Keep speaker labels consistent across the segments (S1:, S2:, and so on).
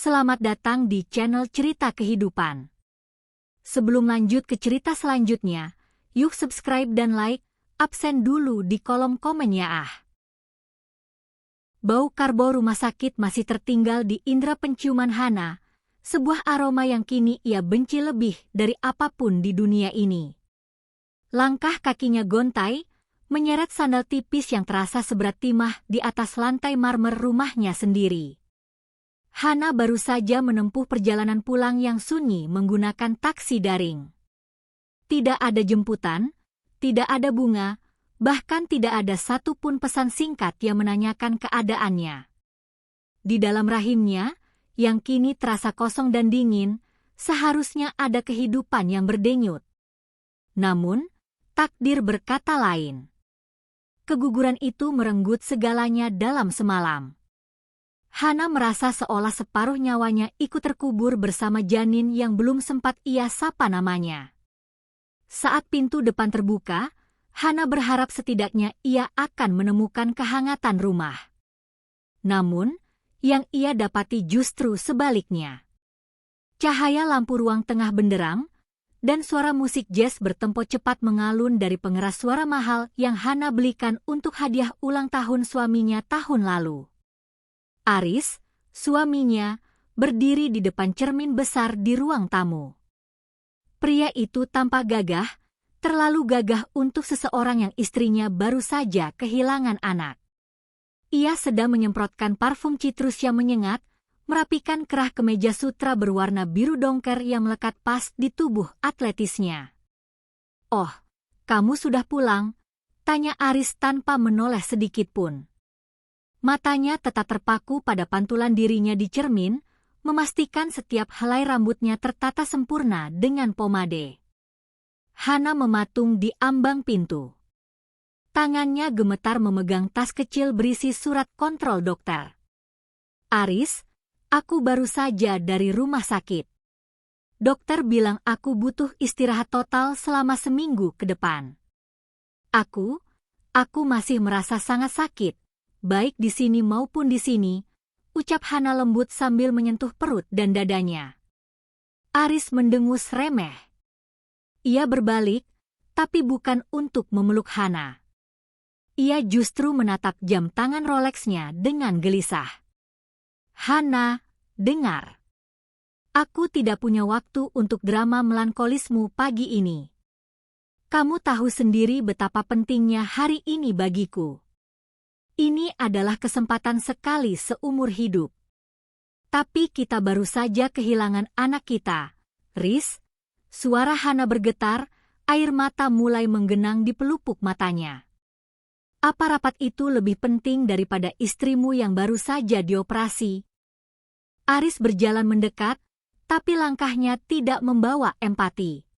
S1: Selamat datang di channel Cerita Kehidupan. Sebelum lanjut ke cerita selanjutnya, yuk subscribe dan like, absen dulu di kolom komen ya. Bau karbo rumah sakit masih tertinggal di indera penciuman Hana, sebuah aroma yang kini ia benci lebih dari apapun di dunia ini. Langkah kakinya gontai, menyeret sandal tipis yang terasa seberat timah di atas lantai marmer rumahnya sendiri. Hana baru saja menempuh perjalanan pulang yang sunyi menggunakan taksi daring. Tidak ada jemputan, tidak ada bunga, bahkan tidak ada satupun pesan singkat yang menanyakan keadaannya. Di dalam rahimnya, yang kini terasa kosong dan dingin, seharusnya ada kehidupan yang berdenyut. Namun, takdir berkata lain. Keguguran itu merenggut segalanya dalam semalam. Hana merasa seolah separuh nyawanya ikut terkubur bersama janin yang belum sempat ia sapa namanya. Saat pintu depan terbuka, Hana berharap setidaknya ia akan menemukan kehangatan rumah. Namun, yang ia dapati justru sebaliknya. Cahaya lampu ruang tengah benderang, dan suara musik jazz bertempo cepat mengalun dari pengeras suara mahal yang Hana belikan untuk hadiah ulang tahun suaminya tahun lalu. Aris, suaminya, berdiri di depan cermin besar di ruang tamu. Pria itu tampak gagah, terlalu gagah untuk seseorang yang istrinya baru saja kehilangan anak. Ia sedang menyemprotkan parfum citrus yang menyengat, merapikan kerah kemeja sutra berwarna biru dongker yang melekat pas di tubuh atletisnya. "Oh, kamu sudah pulang?" tanya Aris tanpa menoleh sedikit pun. Matanya tetap terpaku pada pantulan dirinya di cermin, memastikan setiap helai rambutnya tertata sempurna dengan pomade. Hana mematung di ambang pintu. Tangannya gemetar memegang tas kecil berisi surat kontrol dokter. "Aris, aku baru saja dari rumah sakit. Dokter bilang aku butuh istirahat total selama seminggu ke depan. Aku masih merasa sangat sakit, baik di sini maupun di sini," ucap Hana lembut sambil menyentuh perut dan dadanya. Aris mendengus remeh. Ia berbalik, tapi bukan untuk memeluk Hana. Ia justru menatap jam tangan Rolexnya dengan gelisah. "Hana, dengar. Aku tidak punya waktu untuk drama melankolismu pagi ini. Kamu tahu sendiri betapa pentingnya hari ini bagiku. Ini adalah kesempatan sekali seumur hidup. Tapi kita baru saja kehilangan anak kita, Riz." Suara Hana bergetar, air mata mulai menggenang di pelupuk matanya. "Apa rapat itu lebih penting daripada istrimu yang baru saja dioperasi?" Aris berjalan mendekat, tapi langkahnya tidak membawa empati.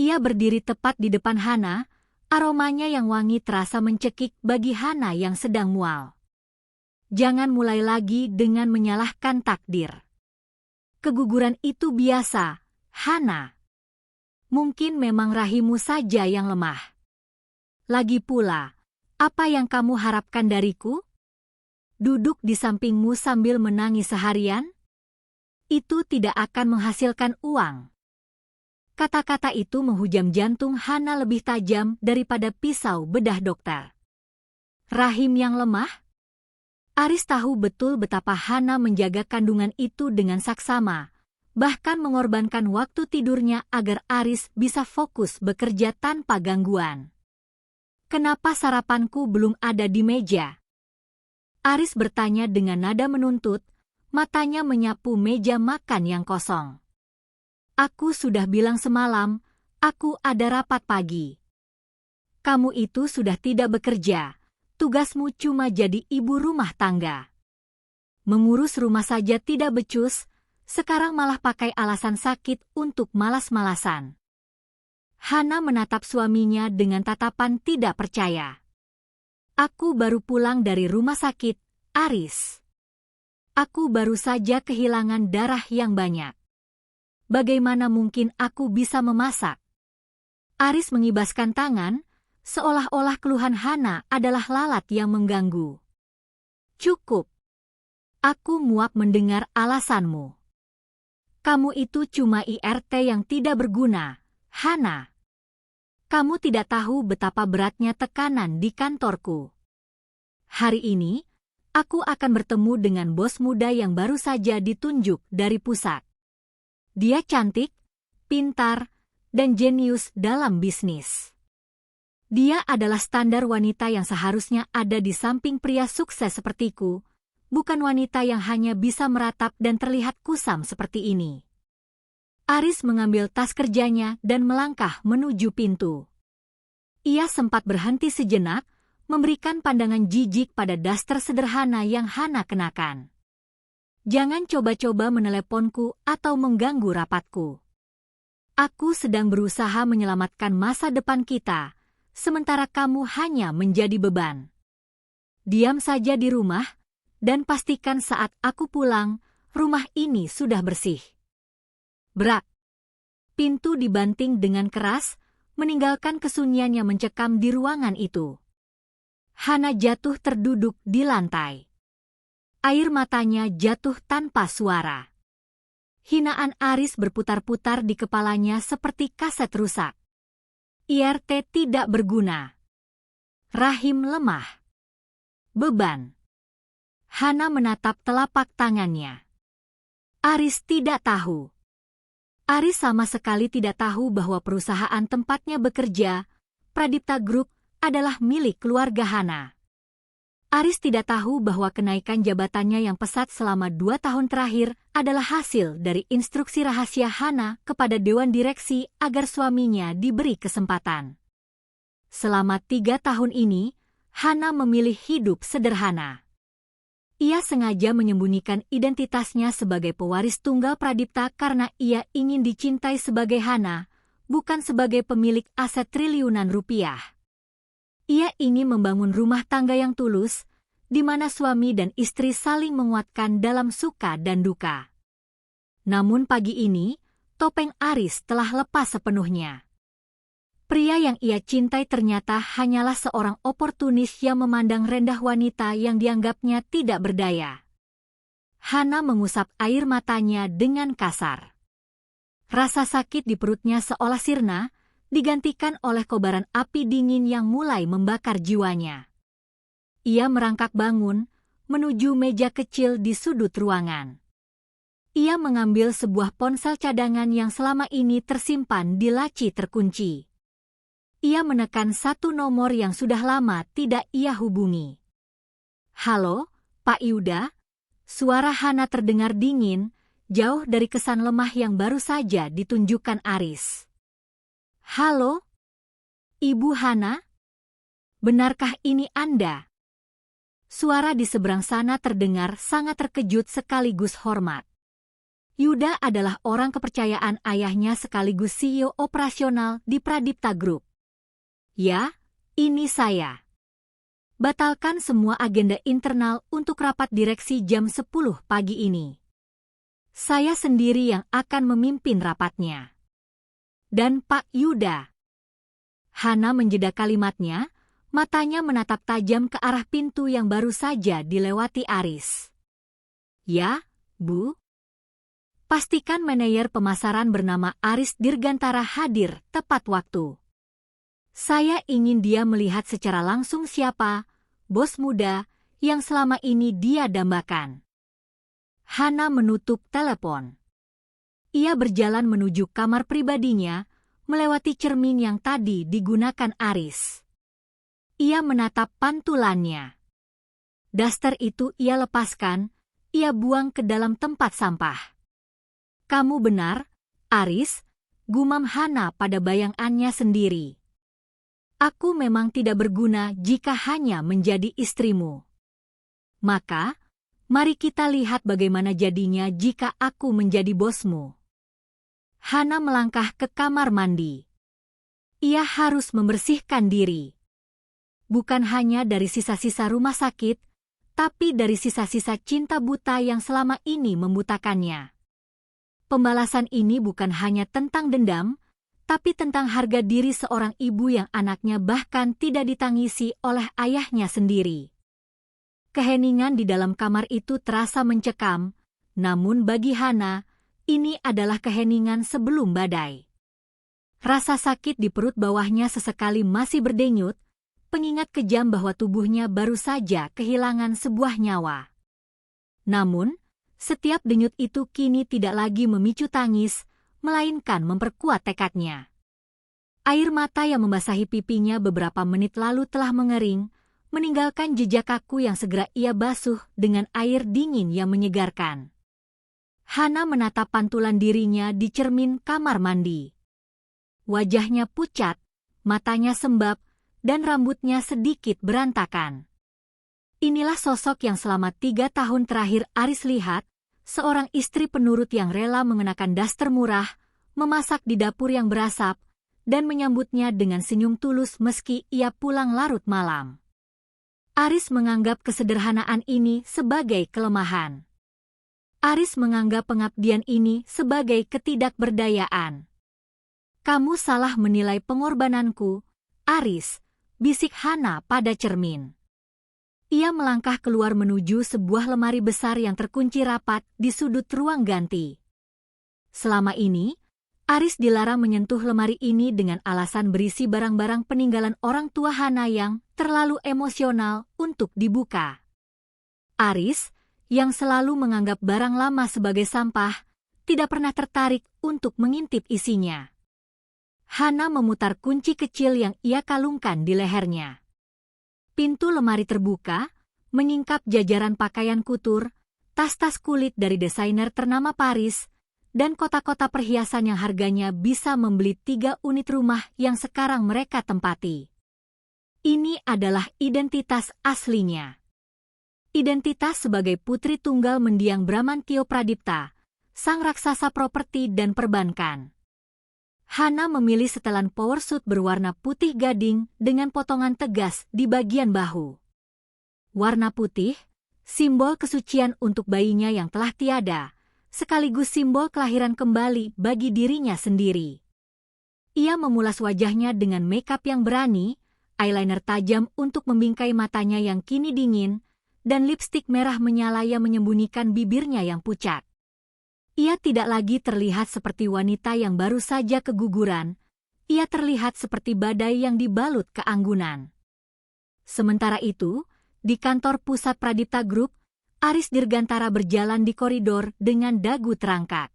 S1: Ia berdiri tepat di depan Hana, aromanya yang wangi terasa mencekik bagi Hana yang sedang mual. "Jangan mulai lagi dengan menyalahkan takdir. Keguguran itu biasa, Hana. Mungkin memang rahimmu saja yang lemah. Lagi pula, apa yang kamu harapkan dariku? Duduk di sampingmu sambil menangis seharian? Itu tidak akan menghasilkan uang." Kata-kata itu menghujam jantung Hana lebih tajam daripada pisau bedah dokter. Rahim yang lemah? Aris tahu betul betapa Hana menjaga kandungan itu dengan saksama, bahkan mengorbankan waktu tidurnya agar Aris bisa fokus bekerja tanpa gangguan. "Kenapa sarapanku belum ada di meja?" Aris bertanya dengan nada menuntut, matanya menyapu meja makan yang kosong. "Aku sudah bilang semalam, aku ada rapat pagi. Kamu itu sudah tidak bekerja, tugasmu cuma jadi ibu rumah tangga. Mengurus rumah saja tidak becus, sekarang malah pakai alasan sakit untuk malas-malasan." Hana menatap suaminya dengan tatapan tidak percaya. "Aku baru pulang dari rumah sakit, Aris. Aku baru saja kehilangan darah yang banyak. Bagaimana mungkin aku bisa memasak?" Aris mengibaskan tangan, seolah-olah keluhan Hana adalah lalat yang mengganggu. "Cukup. Aku muak mendengar alasanmu. Kamu itu cuma IRT yang tidak berguna, Hana. Kamu tidak tahu betapa beratnya tekanan di kantorku. Hari ini, aku akan bertemu dengan bos muda yang baru saja ditunjuk dari pusat. Dia cantik, pintar, dan jenius dalam bisnis. Dia adalah standar wanita yang seharusnya ada di samping pria sukses sepertiku, bukan wanita yang hanya bisa meratap dan terlihat kusam seperti ini. Aris mengambil tas kerjanya dan melangkah menuju pintu. Ia sempat berhenti sejenak, memberikan pandangan jijik pada daster sederhana yang Hana kenakan. Jangan coba-coba meneleponku atau mengganggu rapatku. Aku sedang berusaha menyelamatkan masa depan kita, sementara kamu hanya menjadi beban. Diam saja di rumah, dan pastikan saat aku pulang, rumah ini sudah bersih. Brak. Pintu dibanting dengan keras, meninggalkan kesunyian yang mencekam di ruangan itu. Hana jatuh terduduk di lantai. Air matanya jatuh tanpa suara. Hinaan Aris berputar-putar di kepalanya seperti kaset rusak. IRT tidak berguna. Rahim lemah. Beban. Hana menatap telapak tangannya. Aris tidak tahu. Aris sama sekali tidak tahu bahwa perusahaan tempatnya bekerja, Pradipta Group, adalah milik keluarga Hana. Aris tidak tahu bahwa kenaikan jabatannya yang pesat selama 2 tahun terakhir adalah hasil dari instruksi rahasia Hana kepada Dewan Direksi agar suaminya diberi kesempatan. Selama 3 tahun ini, Hana memilih hidup sederhana. Ia sengaja menyembunyikan identitasnya sebagai pewaris tunggal Pradipta karena ia ingin dicintai sebagai Hana, bukan sebagai pemilik aset triliunan rupiah. Ia ingin membangun rumah tangga yang tulus, di mana suami dan istri saling menguatkan dalam suka dan duka. Namun pagi ini, topeng Aris telah lepas sepenuhnya. Pria yang ia cintai ternyata hanyalah seorang oportunis yang memandang rendah wanita yang dianggapnya tidak berdaya. Hana mengusap air matanya dengan kasar. Rasa sakit di perutnya seolah sirna, digantikan oleh kobaran api dingin yang mulai membakar jiwanya. Ia merangkak bangun, menuju meja kecil di sudut ruangan. Ia mengambil sebuah ponsel cadangan yang selama ini tersimpan di laci terkunci. Ia menekan satu nomor yang sudah lama tidak ia hubungi. "Halo, Pak Yuda?" Suara Hana terdengar dingin, jauh dari kesan lemah yang baru saja ditunjukkan Aris. "Halo? Ibu Hana? Benarkah ini Anda?" Suara di seberang sana terdengar sangat terkejut sekaligus hormat. Yuda adalah orang kepercayaan ayahnya sekaligus CEO operasional di Pradipta Group. "Ya, ini saya. Batalkan semua agenda internal untuk rapat direksi jam 10 pagi ini. Saya sendiri yang akan memimpin rapatnya. Dan Pak Yuda." Hana menjeda kalimatnya, matanya menatap tajam ke arah pintu yang baru saja dilewati Aris. "Ya, Bu." Pastikan manajer pemasaran bernama Aris Dirgantara hadir tepat waktu. Saya ingin dia melihat secara langsung siapa bos muda yang selama ini dia dambakan. Hana menutup telepon. Ia berjalan menuju kamar pribadinya, melewati cermin yang tadi digunakan Aris. Ia menatap pantulannya. Daster itu ia lepaskan, ia buang ke dalam tempat sampah. "Kamu benar, Aris," gumam Hana pada bayangannya sendiri. "Aku memang tidak berguna jika hanya menjadi istrimu. Maka, mari kita lihat bagaimana jadinya jika aku menjadi bosmu." Hana melangkah ke kamar mandi. Ia harus membersihkan diri. Bukan hanya dari sisa-sisa rumah sakit, tapi dari sisa-sisa cinta buta yang selama ini membutakannya. Pembalasan ini bukan hanya tentang dendam, tapi tentang harga diri seorang ibu yang anaknya bahkan tidak ditangisi oleh ayahnya sendiri. Keheningan di dalam kamar itu terasa mencekam, namun bagi Hana, ini adalah keheningan sebelum badai. Rasa sakit di perut bawahnya sesekali masih berdenyut, pengingat kejam bahwa tubuhnya baru saja kehilangan sebuah nyawa. Namun, setiap denyut itu kini tidak lagi memicu tangis, melainkan memperkuat tekadnya. Air mata yang membasahi pipinya beberapa menit lalu telah mengering, meninggalkan jejak kaku yang segera ia basuh dengan air dingin yang menyegarkan. Hana menatap pantulan dirinya di cermin kamar mandi. Wajahnya pucat, matanya sembab, dan rambutnya sedikit berantakan. Inilah sosok yang selama 3 tahun terakhir Aris lihat, seorang istri penurut yang rela mengenakan daster murah, memasak di dapur yang berasap, dan menyambutnya dengan senyum tulus meski ia pulang larut malam. Aris menganggap kesederhanaan ini sebagai kelemahan. Aris menganggap pengabdian ini sebagai ketidakberdayaan. Kamu salah menilai pengorbananku, Aris, bisik Hana pada cermin. Ia melangkah keluar menuju sebuah lemari besar yang terkunci rapat di sudut ruang ganti. Selama ini, Aris dilarang menyentuh lemari ini dengan alasan berisi barang-barang peninggalan orang tua Hana yang terlalu emosional untuk dibuka. Aris, yang selalu menganggap barang lama sebagai sampah, tidak pernah tertarik untuk mengintip isinya. Hana memutar kunci kecil yang ia kalungkan di lehernya. Pintu lemari terbuka, menyingkap jajaran pakaian kutur, tas-tas kulit dari desainer ternama Paris, dan kotak-kotak perhiasan yang harganya bisa membeli 3 unit rumah yang sekarang mereka tempati. Ini adalah identitas aslinya. Identitas sebagai putri tunggal mendiang Bramantio Pradipta, sang raksasa properti dan perbankan. Hana memilih setelan powersuit berwarna putih gading dengan potongan tegas di bagian bahu. Warna putih, simbol kesucian untuk bayinya yang telah tiada, sekaligus simbol kelahiran kembali bagi dirinya sendiri. Ia memulas wajahnya dengan makeup yang berani, eyeliner tajam untuk membingkai matanya yang kini dingin, dan lipstik merah menyala yang menyembunyikan bibirnya yang pucat. Ia tidak lagi terlihat seperti wanita yang baru saja keguguran, ia terlihat seperti badai yang dibalut keanggunan. Sementara itu, di kantor pusat Pradipta Group, Aris Dirgantara berjalan di koridor dengan dagu terangkat.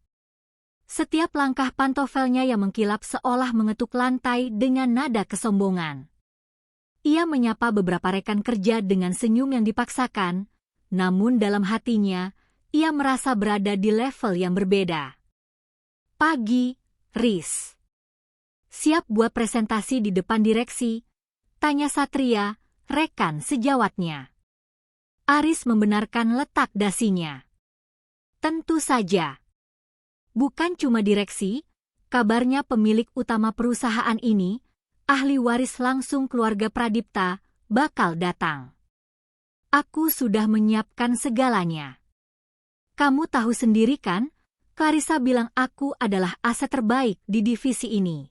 S1: Setiap langkah pantofelnya yang mengkilap seolah mengetuk lantai dengan nada kesombongan. Ia menyapa beberapa rekan kerja dengan senyum yang dipaksakan, namun dalam hatinya, ia merasa berada di level yang berbeda. Pagi, Riz. Siap buat presentasi di depan direksi? Tanya Satria, rekan sejawatnya. Aris membenarkan letak dasinya. Tentu saja. Bukan cuma direksi, kabarnya pemilik utama perusahaan ini, ahli waris langsung keluarga Pradipta, bakal datang. Aku sudah menyiapkan segalanya. Kamu tahu sendiri kan, Clarissa bilang aku adalah aset terbaik di divisi ini.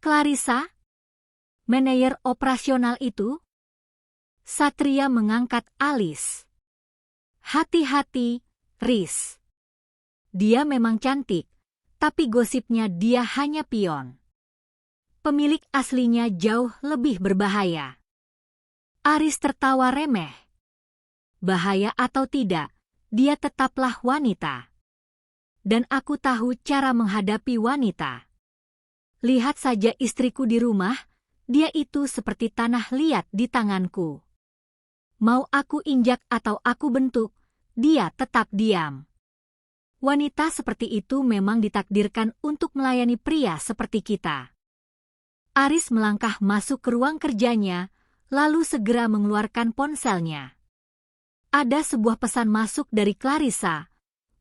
S1: Clarissa? Manajer operasional itu? Satria mengangkat alis. Hati-hati, Riz. Dia memang cantik, tapi gosipnya dia hanya pion. Pemilik aslinya jauh lebih berbahaya. Aris tertawa remeh. Bahaya atau tidak, dia tetaplah wanita. Dan aku tahu cara menghadapi wanita. Lihat saja istriku di rumah, dia itu seperti tanah liat di tanganku. Mau aku injak atau aku bentuk, dia tetap diam. Wanita seperti itu memang ditakdirkan untuk melayani pria seperti kita. Aris melangkah masuk ke ruang kerjanya, lalu segera mengeluarkan ponselnya. Ada sebuah pesan masuk dari Clarissa,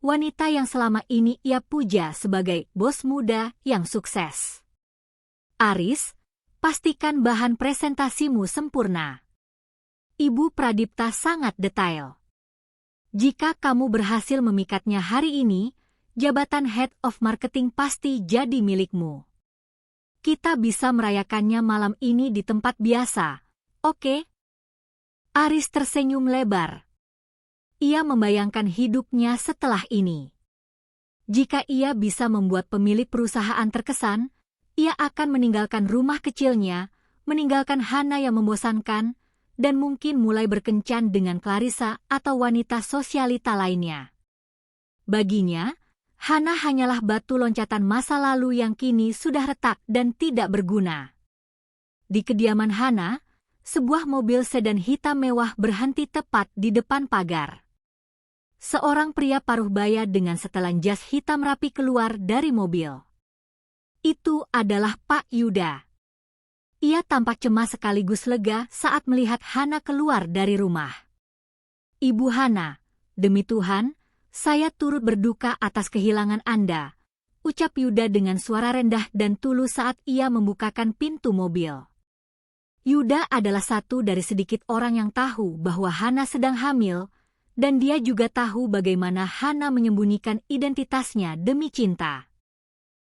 S1: wanita yang selama ini ia puja sebagai bos muda yang sukses. Aris, pastikan bahan presentasimu sempurna. Ibu Pradipta sangat detail. Jika kamu berhasil memikatnya hari ini, jabatan Head of Marketing pasti jadi milikmu. Kita bisa merayakannya malam ini di tempat biasa, oke? Aris tersenyum lebar. Ia membayangkan hidupnya setelah ini. Jika ia bisa membuat pemilik perusahaan terkesan, ia akan meninggalkan rumah kecilnya, meninggalkan Hana yang membosankan, dan mungkin mulai berkencan dengan Clarissa atau wanita sosialita lainnya. Baginya, Hana hanyalah batu loncatan masa lalu yang kini sudah retak dan tidak berguna. Di kediaman Hana, sebuah mobil sedan hitam mewah berhenti tepat di depan pagar. Seorang pria paruh baya dengan setelan jas hitam rapi keluar dari mobil. Itu adalah Pak Yuda. Ia tampak cemas sekaligus lega saat melihat Hana keluar dari rumah. "Ibu Hana, demi Tuhan, saya turut berduka atas kehilangan Anda," ucap Yuda dengan suara rendah dan tulus saat ia membukakan pintu mobil. Yuda adalah satu dari sedikit orang yang tahu bahwa Hana sedang hamil, dan dia juga tahu bagaimana Hana menyembunyikan identitasnya demi cinta.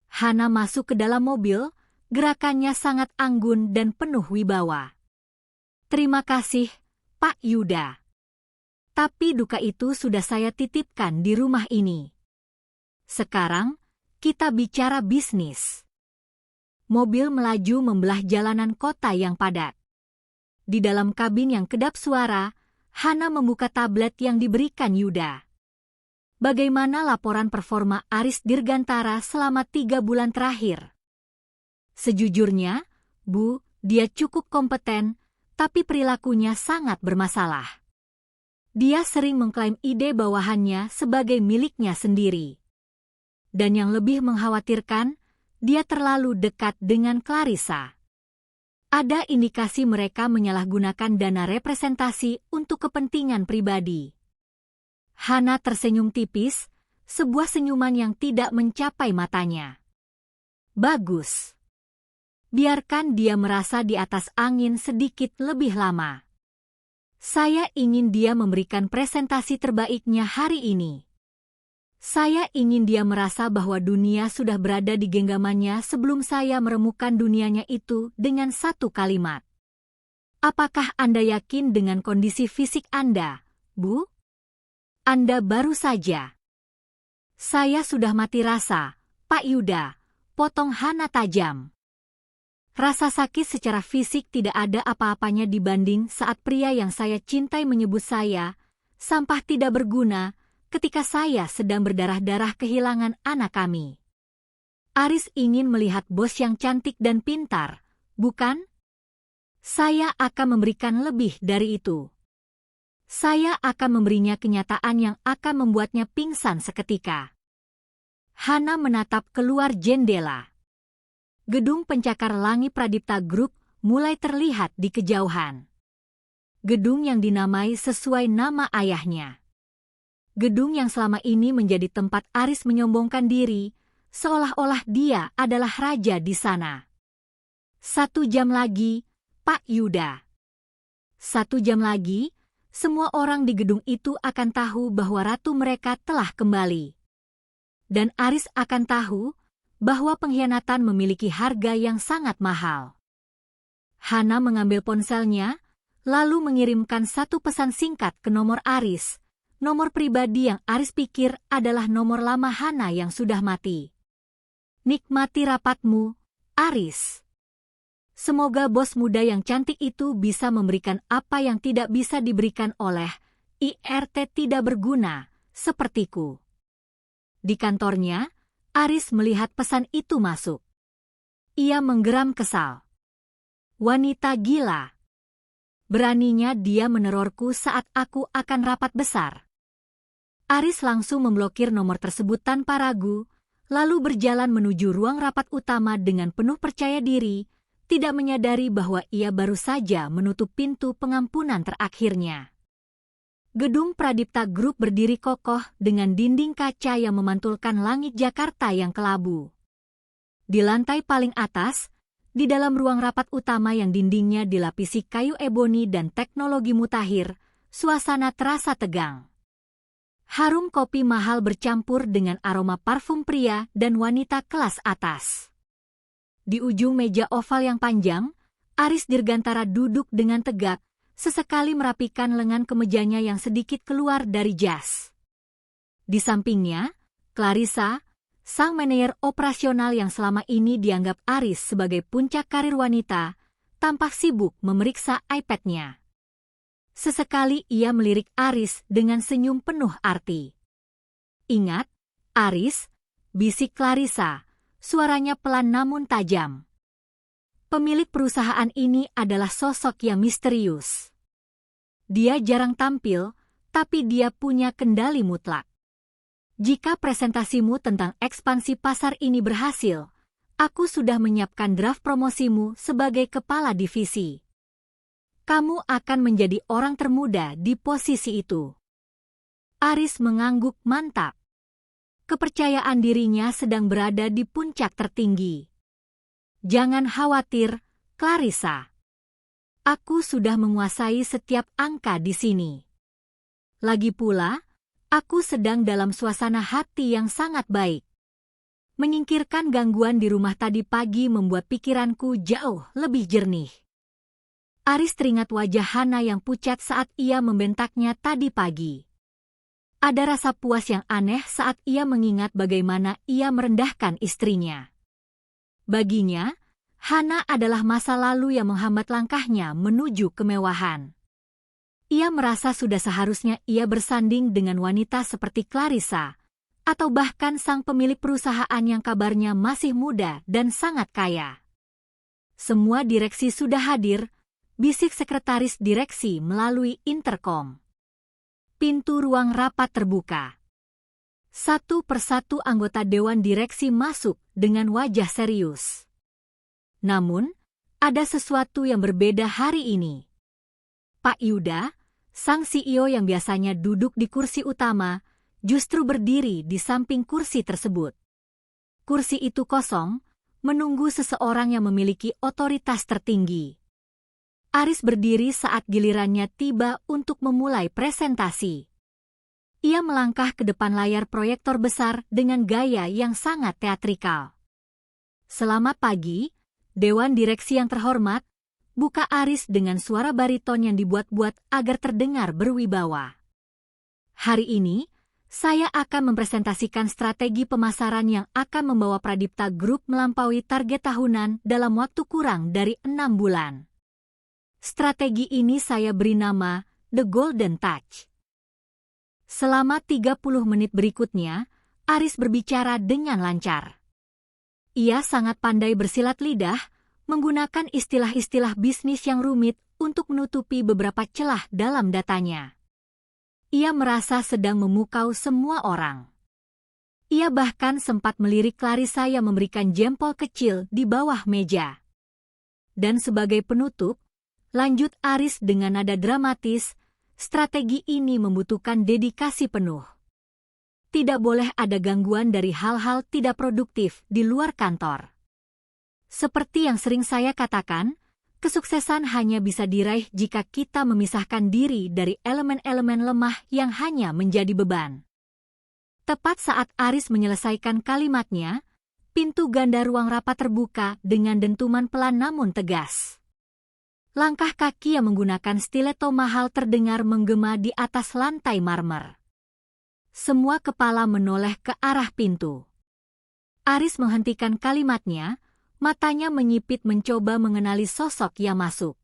S1: Hana masuk ke dalam mobil, gerakannya sangat anggun dan penuh wibawa. "Terima kasih, Pak Yuda. Tapi duka itu sudah saya titipkan di rumah ini. Sekarang, kita bicara bisnis." Mobil melaju membelah jalanan kota yang padat. Di dalam kabin yang kedap suara, Hana membuka tablet yang diberikan Yuda. "Bagaimana laporan performa Aris Dirgantara selama 3 bulan terakhir?" "Sejujurnya, Bu, dia cukup kompeten, tapi perilakunya sangat bermasalah. Dia sering mengklaim ide bawahannya sebagai miliknya sendiri. Dan yang lebih mengkhawatirkan, dia terlalu dekat dengan Clarissa. Ada indikasi mereka menyalahgunakan dana representasi untuk kepentingan pribadi." Hana tersenyum tipis, sebuah senyuman yang tidak mencapai matanya. "Bagus. Biarkan dia merasa di atas angin sedikit lebih lama. Saya ingin dia memberikan presentasi terbaiknya hari ini. Saya ingin dia merasa bahwa dunia sudah berada di genggamannya sebelum saya meremukan dunianya itu dengan satu kalimat. Apakah Anda yakin dengan kondisi fisik Anda, Bu? Anda baru saja." "Saya sudah mati rasa, Pak Yuda," potong Hana tajam. "Rasa sakit secara fisik tidak ada apa-apanya dibanding saat pria yang saya cintai menyebut saya sampah tidak berguna ketika saya sedang berdarah-darah kehilangan anak kami. Aris ingin melihat bos yang cantik dan pintar, bukan? Saya akan memberikan lebih dari itu. Saya akan memberinya kenyataan yang akan membuatnya pingsan seketika." Hana menatap keluar jendela. Gedung pencakar langit Pradipta Group mulai terlihat di kejauhan. Gedung yang dinamai sesuai nama ayahnya. Gedung yang selama ini menjadi tempat Aris menyombongkan diri, seolah-olah dia adalah raja di sana. 1 jam lagi, Pak Yuda. 1 jam lagi, semua orang di gedung itu akan tahu bahwa ratu mereka telah kembali. Dan Aris akan tahu bahwa pengkhianatan memiliki harga yang sangat mahal. Hana mengambil ponselnya, lalu mengirimkan satu pesan singkat ke nomor Aris, nomor pribadi yang Aris pikir adalah nomor lama Hana yang sudah mati. "Nikmati rapatmu, Aris. Semoga bos muda yang cantik itu bisa memberikan apa yang tidak bisa diberikan oleh IRT tidak berguna, sepertiku." Di kantornya, Aris melihat pesan itu masuk. Ia menggeram kesal. "Wanita gila. Beraninya dia menerorku saat aku akan rapat besar." Aris langsung memblokir nomor tersebut tanpa ragu, lalu berjalan menuju ruang rapat utama dengan penuh percaya diri, tidak menyadari bahwa ia baru saja menutup pintu pengampunan terakhirnya. Gedung Pradipta Group berdiri kokoh dengan dinding kaca yang memantulkan langit Jakarta yang kelabu. Di lantai paling atas, di dalam ruang rapat utama yang dindingnya dilapisi kayu eboni dan teknologi mutakhir, suasana terasa tegang. Harum kopi mahal bercampur dengan aroma parfum pria dan wanita kelas atas. Di ujung meja oval yang panjang, Aris Dirgantara duduk dengan tegak, sesekali merapikan lengan kemejanya yang sedikit keluar dari jas. Di sampingnya, Clarissa, sang manajer operasional yang selama ini dianggap Aris sebagai puncak karir wanita, tampak sibuk memeriksa iPad-nya. Sesekali ia melirik Aris dengan senyum penuh arti. "Ingat, Aris," bisik Clarissa, suaranya pelan namun tajam. Pemilik perusahaan ini adalah sosok yang misterius. Dia jarang tampil, tapi dia punya kendali mutlak. Jika presentasimu tentang ekspansi pasar ini berhasil, aku sudah menyiapkan draft promosimu sebagai kepala divisi. Kamu akan menjadi orang termuda di posisi itu." Aris mengangguk mantap. Kepercayaan dirinya sedang berada di puncak tertinggi. "Jangan khawatir, Clarissa. Aku sudah menguasai setiap angka di sini. Lagi pula, aku sedang dalam suasana hati yang sangat baik. Menyingkirkan gangguan di rumah tadi pagi membuat pikiranku jauh lebih jernih." Aris teringat wajah Hana yang pucat saat ia membentaknya tadi pagi. Ada rasa puas yang aneh saat ia mengingat bagaimana ia merendahkan istrinya. Baginya, Hana adalah masa lalu yang menghambat langkahnya menuju kemewahan. Ia merasa sudah seharusnya ia bersanding dengan wanita seperti Clarissa, atau bahkan sang pemilik perusahaan yang kabarnya masih muda dan sangat kaya. "Semua direksi sudah hadir," bisik sekretaris direksi melalui interkom. Pintu ruang rapat terbuka. Satu persatu anggota dewan direksi masuk dengan wajah serius. Namun, ada sesuatu yang berbeda hari ini. Pak Yuda, sang CEO yang biasanya duduk di kursi utama, justru berdiri di samping kursi tersebut. Kursi itu kosong, menunggu seseorang yang memiliki otoritas tertinggi. Aris berdiri saat gilirannya tiba untuk memulai presentasi. Ia melangkah ke depan layar proyektor besar dengan gaya yang sangat teatrikal. "Selamat pagi, Dewan Direksi yang terhormat," buka Aris dengan suara bariton yang dibuat-buat agar terdengar berwibawa. "Hari ini, saya akan mempresentasikan strategi pemasaran yang akan membawa Pradipta Group melampaui target tahunan dalam waktu kurang dari 6 bulan. Strategi ini saya beri nama The Golden Touch." Selama 30 menit berikutnya, Aris berbicara dengan lancar. Ia sangat pandai bersilat lidah, menggunakan istilah-istilah bisnis yang rumit untuk menutupi beberapa celah dalam datanya. Ia merasa sedang memukau semua orang. Ia bahkan sempat melirik Clarissa yang memberikan jempol kecil di bawah meja. Dan sebagai penutup, lanjut Aris dengan nada dramatis, "Strategi ini membutuhkan dedikasi penuh. Tidak boleh ada gangguan dari hal-hal tidak produktif di luar kantor. Seperti yang sering saya katakan, kesuksesan hanya bisa diraih jika kita memisahkan diri dari elemen-elemen lemah yang hanya menjadi beban." Tepat saat Aris menyelesaikan kalimatnya, pintu ganda ruang rapat terbuka dengan dentuman pelan namun tegas. Langkah kaki yang menggunakan stiletto mahal terdengar menggema di atas lantai marmer. Semua kepala menoleh ke arah pintu. Aris menghentikan kalimatnya, matanya menyipit mencoba mengenali sosok yang masuk.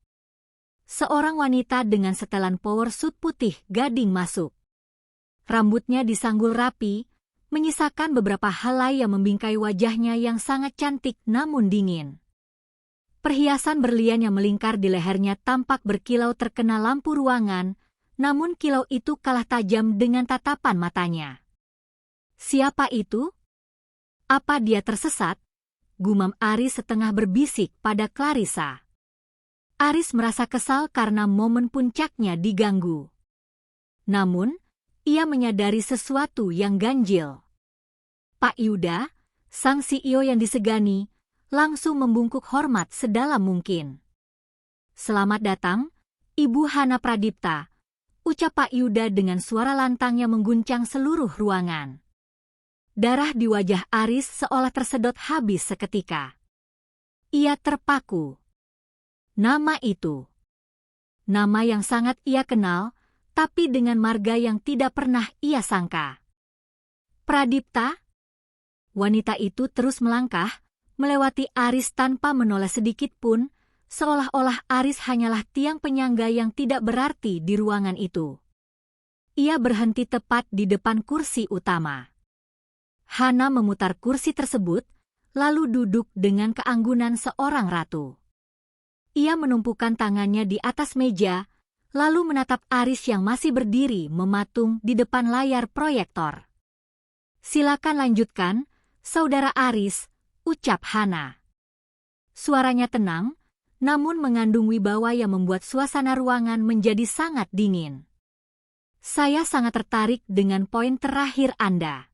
S1: Seorang wanita dengan setelan power suit putih gading masuk. Rambutnya disanggul rapi, menyisakan beberapa helai yang membingkai wajahnya yang sangat cantik namun dingin. Perhiasan berlian yang melingkar di lehernya tampak berkilau terkena lampu ruangan, namun kilau itu kalah tajam dengan tatapan matanya. "Siapa itu? Apa dia tersesat?" gumam Aris setengah berbisik pada Clarissa. Aris merasa kesal karena momen puncaknya diganggu. Namun, ia menyadari sesuatu yang ganjil. Pak Yuda, sang CEO yang disegani, langsung membungkuk hormat sedalam mungkin. "Selamat datang, Ibu Hana Pradipta," ucap Pak Yuda dengan suara lantang yang mengguncang seluruh ruangan. Darah di wajah Aris seolah tersedot habis seketika. Ia terpaku. Nama itu. nama yang sangat ia kenal, tapi dengan marga yang tidak pernah ia sangka. Pradipta? Wanita itu terus melangkah, melewati Aris tanpa menoleh sedikit pun, seolah-olah Aris hanyalah tiang penyangga yang tidak berarti di ruangan itu. Ia berhenti tepat di depan kursi utama. Hana memutar kursi tersebut, lalu duduk dengan keanggunan seorang ratu. Ia menumpukan tangannya di atas meja, lalu menatap Aris yang masih berdiri mematung di depan layar proyektor. "Silakan lanjutkan, Saudara Aris," ucap Hana. Suaranya tenang, namun mengandung wibawa yang membuat suasana ruangan menjadi sangat dingin. "Saya sangat tertarik dengan poin terakhir Anda.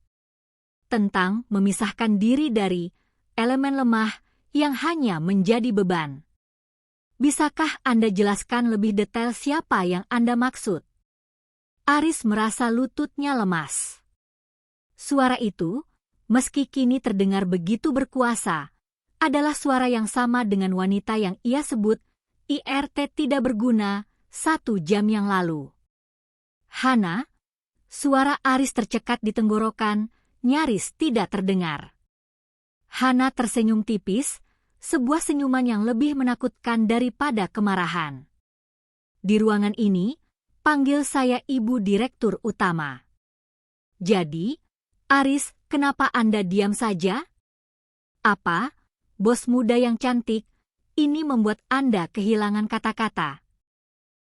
S1: Tentang memisahkan diri dari elemen lemah yang hanya menjadi beban. Bisakah Anda jelaskan lebih detail siapa yang Anda maksud?" Aris merasa lututnya lemas. Suara itu, meski kini terdengar begitu berkuasa, adalah suara yang sama dengan wanita yang ia sebut IRT tidak berguna 1 jam yang lalu. "Hana?" Suara Aris tercekat di tenggorokan, nyaris tidak terdengar. Hana tersenyum tipis, sebuah senyuman yang lebih menakutkan daripada kemarahan. "Di ruangan ini, panggil saya Ibu Direktur Utama." "Jadi, Aris, kenapa Anda diam saja? Apa, bos muda yang cantik, ini membuat Anda kehilangan kata-kata?"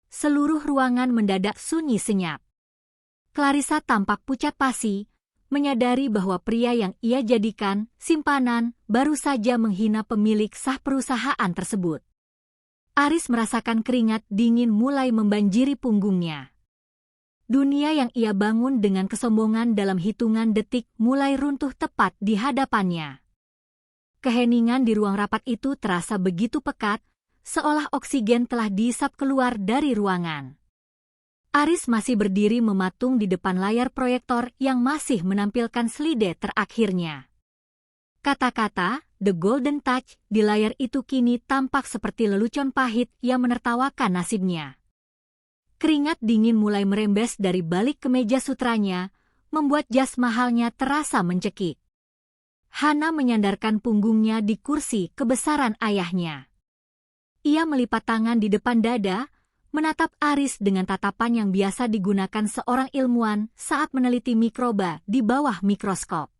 S1: Seluruh ruangan mendadak sunyi senyap. Clarissa tampak pucat pasi, menyadari bahwa pria yang ia jadikan simpanan baru saja menghina pemilik sah perusahaan tersebut. Aris merasakan keringat dingin mulai membanjiri punggungnya. Dunia yang ia bangun dengan kesombongan dalam hitungan detik mulai runtuh tepat di hadapannya. Keheningan di ruang rapat itu terasa begitu pekat, seolah oksigen telah dihisap keluar dari ruangan. Aris masih berdiri mematung di depan layar proyektor yang masih menampilkan slide terakhirnya. Kata-kata "The Golden Touch" di layar itu kini tampak seperti lelucon pahit yang menertawakan nasibnya. Keringat dingin mulai merembes dari balik kemeja sutranya, membuat jas mahalnya terasa mencekik. Hana menyandarkan punggungnya di kursi kebesaran ayahnya. Ia melipat tangan di depan dada, menatap Aris dengan tatapan yang biasa digunakan seorang ilmuwan saat meneliti mikroba di bawah mikroskop.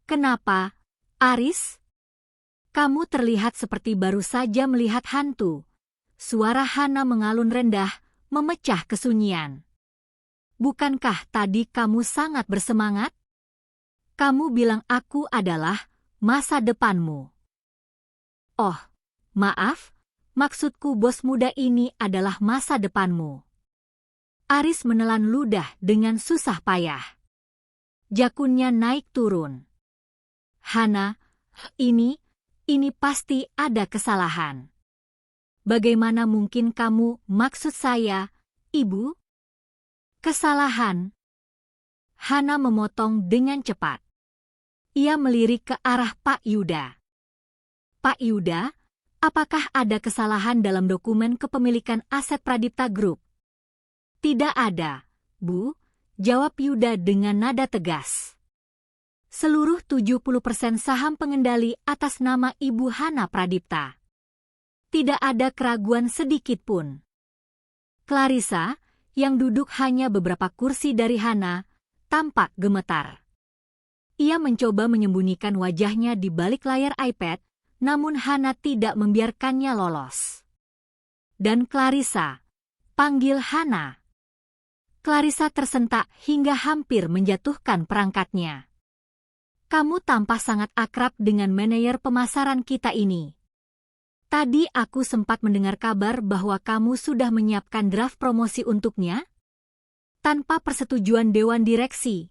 S1: "Kenapa, Aris? Kamu terlihat seperti baru saja melihat hantu." Suara Hana mengalun rendah, memecah kesunyian. "Bukankah tadi kamu sangat bersemangat? Kamu bilang aku adalah masa depanmu." "Oh, maaf. Maksudku bos muda ini adalah masa depanmu." Aris menelan ludah dengan susah payah. Jakunnya naik turun. "Hana, ini pasti ada kesalahan." "Bagaimana mungkin kamu maksud saya, Ibu?" "Kesalahan?" Hana memotong dengan cepat. Ia melirik ke arah Pak Yuda. "Pak Yuda, apakah ada kesalahan dalam dokumen kepemilikan aset Pradipta Group?" "Tidak ada, Bu," jawab Yuda dengan nada tegas. "Seluruh 70% saham pengendali atas nama Ibu Hana Pradipta. Tidak ada keraguan sedikit pun." Clarissa, yang duduk hanya beberapa kursi dari Hana, tampak gemetar. Ia mencoba menyembunyikan wajahnya di balik layar iPad, namun Hana tidak membiarkannya lolos. "Dan Clarissa, panggil Hana." Clarissa tersentak hingga hampir menjatuhkan perangkatnya. "Kamu tampak sangat akrab dengan manajer pemasaran kita ini. Tadi aku sempat mendengar kabar bahwa kamu sudah menyiapkan draft promosi untuknya? Tanpa persetujuan Dewan Direksi."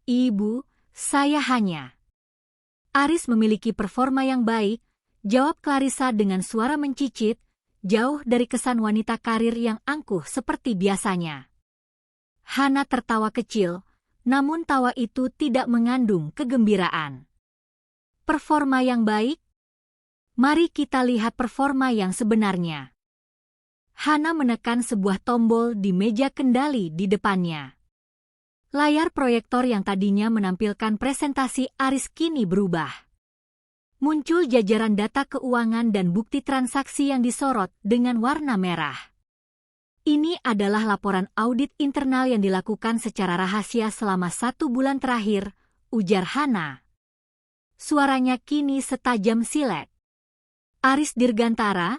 S1: "Ibu, saya hanya..." "Aris memiliki performa yang baik," jawab Clarissa dengan suara mencicit, jauh dari kesan wanita karir yang angkuh seperti biasanya. Hana tertawa kecil, namun tawa itu tidak mengandung kegembiraan. "Performa yang baik? Mari kita lihat performa yang sebenarnya." Hana menekan sebuah tombol di meja kendali di depannya. Layar proyektor yang tadinya menampilkan presentasi Aris kini berubah. Muncul jajaran data keuangan dan bukti transaksi yang disorot dengan warna merah. Ini adalah laporan audit internal yang dilakukan secara rahasia selama 1 bulan terakhir, ujar Hana. Suaranya kini setajam silet. Aris Dirgantara,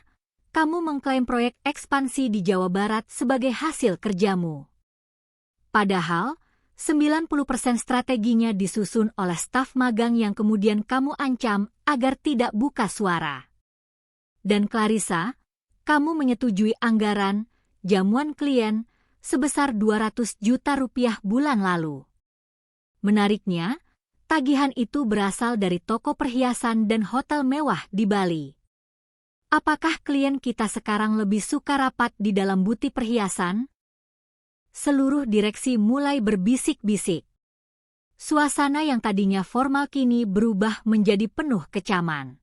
S1: kamu mengklaim proyek ekspansi di Jawa Barat sebagai hasil kerjamu. Padahal, 90% strateginya disusun oleh staf magang yang kemudian kamu ancam agar tidak buka suara. Dan Clarissa, kamu menyetujui anggaran, jamuan klien, sebesar 200 juta rupiah bulan lalu. Menariknya, tagihan itu berasal dari toko perhiasan dan hotel mewah di Bali. Apakah klien kita sekarang lebih suka rapat di dalam butik perhiasan? Seluruh direksi mulai berbisik-bisik. Suasana yang tadinya formal kini berubah menjadi penuh kecaman.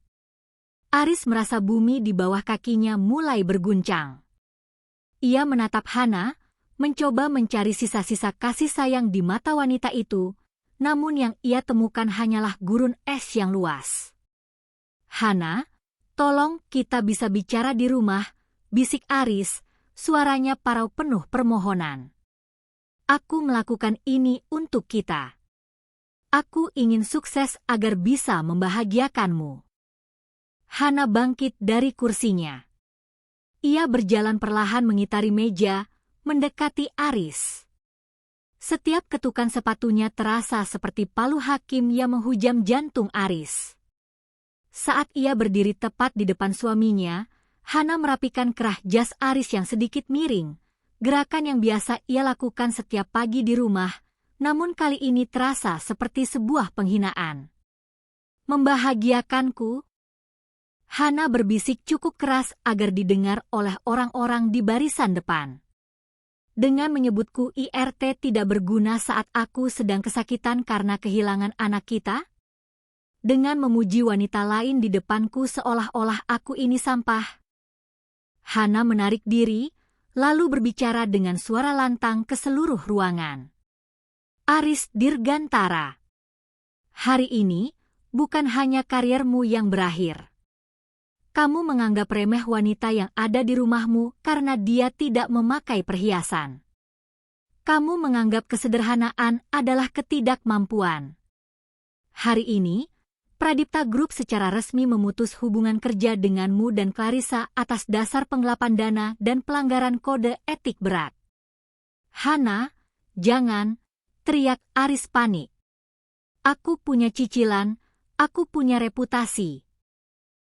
S1: Aris merasa bumi di bawah kakinya mulai berguncang. Ia menatap Hana, mencoba mencari sisa-sisa kasih sayang di mata wanita itu, namun yang ia temukan hanyalah gurun es yang luas. Hana, tolong kita bisa bicara di rumah, bisik Aris, suaranya parau penuh permohonan. Aku melakukan ini untuk kita. Aku ingin sukses agar bisa membahagiakanmu. Hana bangkit dari kursinya. Ia berjalan perlahan mengitari meja, mendekati Aris. Setiap ketukan sepatunya terasa seperti palu hakim yang menghujam jantung Aris. Saat ia berdiri tepat di depan suaminya, Hana merapikan kerah jas Aris yang sedikit miring. Gerakan yang biasa ia lakukan setiap pagi di rumah, namun kali ini terasa seperti sebuah penghinaan. Membahagiakanku? Hana berbisik cukup keras agar didengar oleh orang-orang di barisan depan. Dengan menyebutku IRT tidak berguna saat aku sedang kesakitan karena kehilangan anak kita? Dengan memuji wanita lain di depanku seolah-olah aku ini sampah. Hana menarik diri, lalu berbicara dengan suara lantang ke seluruh ruangan. Aris Dirgantara, hari ini bukan hanya kariermu yang berakhir. Kamu menganggap remeh wanita yang ada di rumahmu karena dia tidak memakai perhiasan. Kamu menganggap kesederhanaan adalah ketidakmampuan. Hari ini, Pradipta Group secara resmi memutus hubungan kerja denganmu dan Clarissa atas dasar penggelapan dana dan pelanggaran kode etik berat. Hana, jangan, teriak Aris panik. Aku punya cicilan, aku punya reputasi.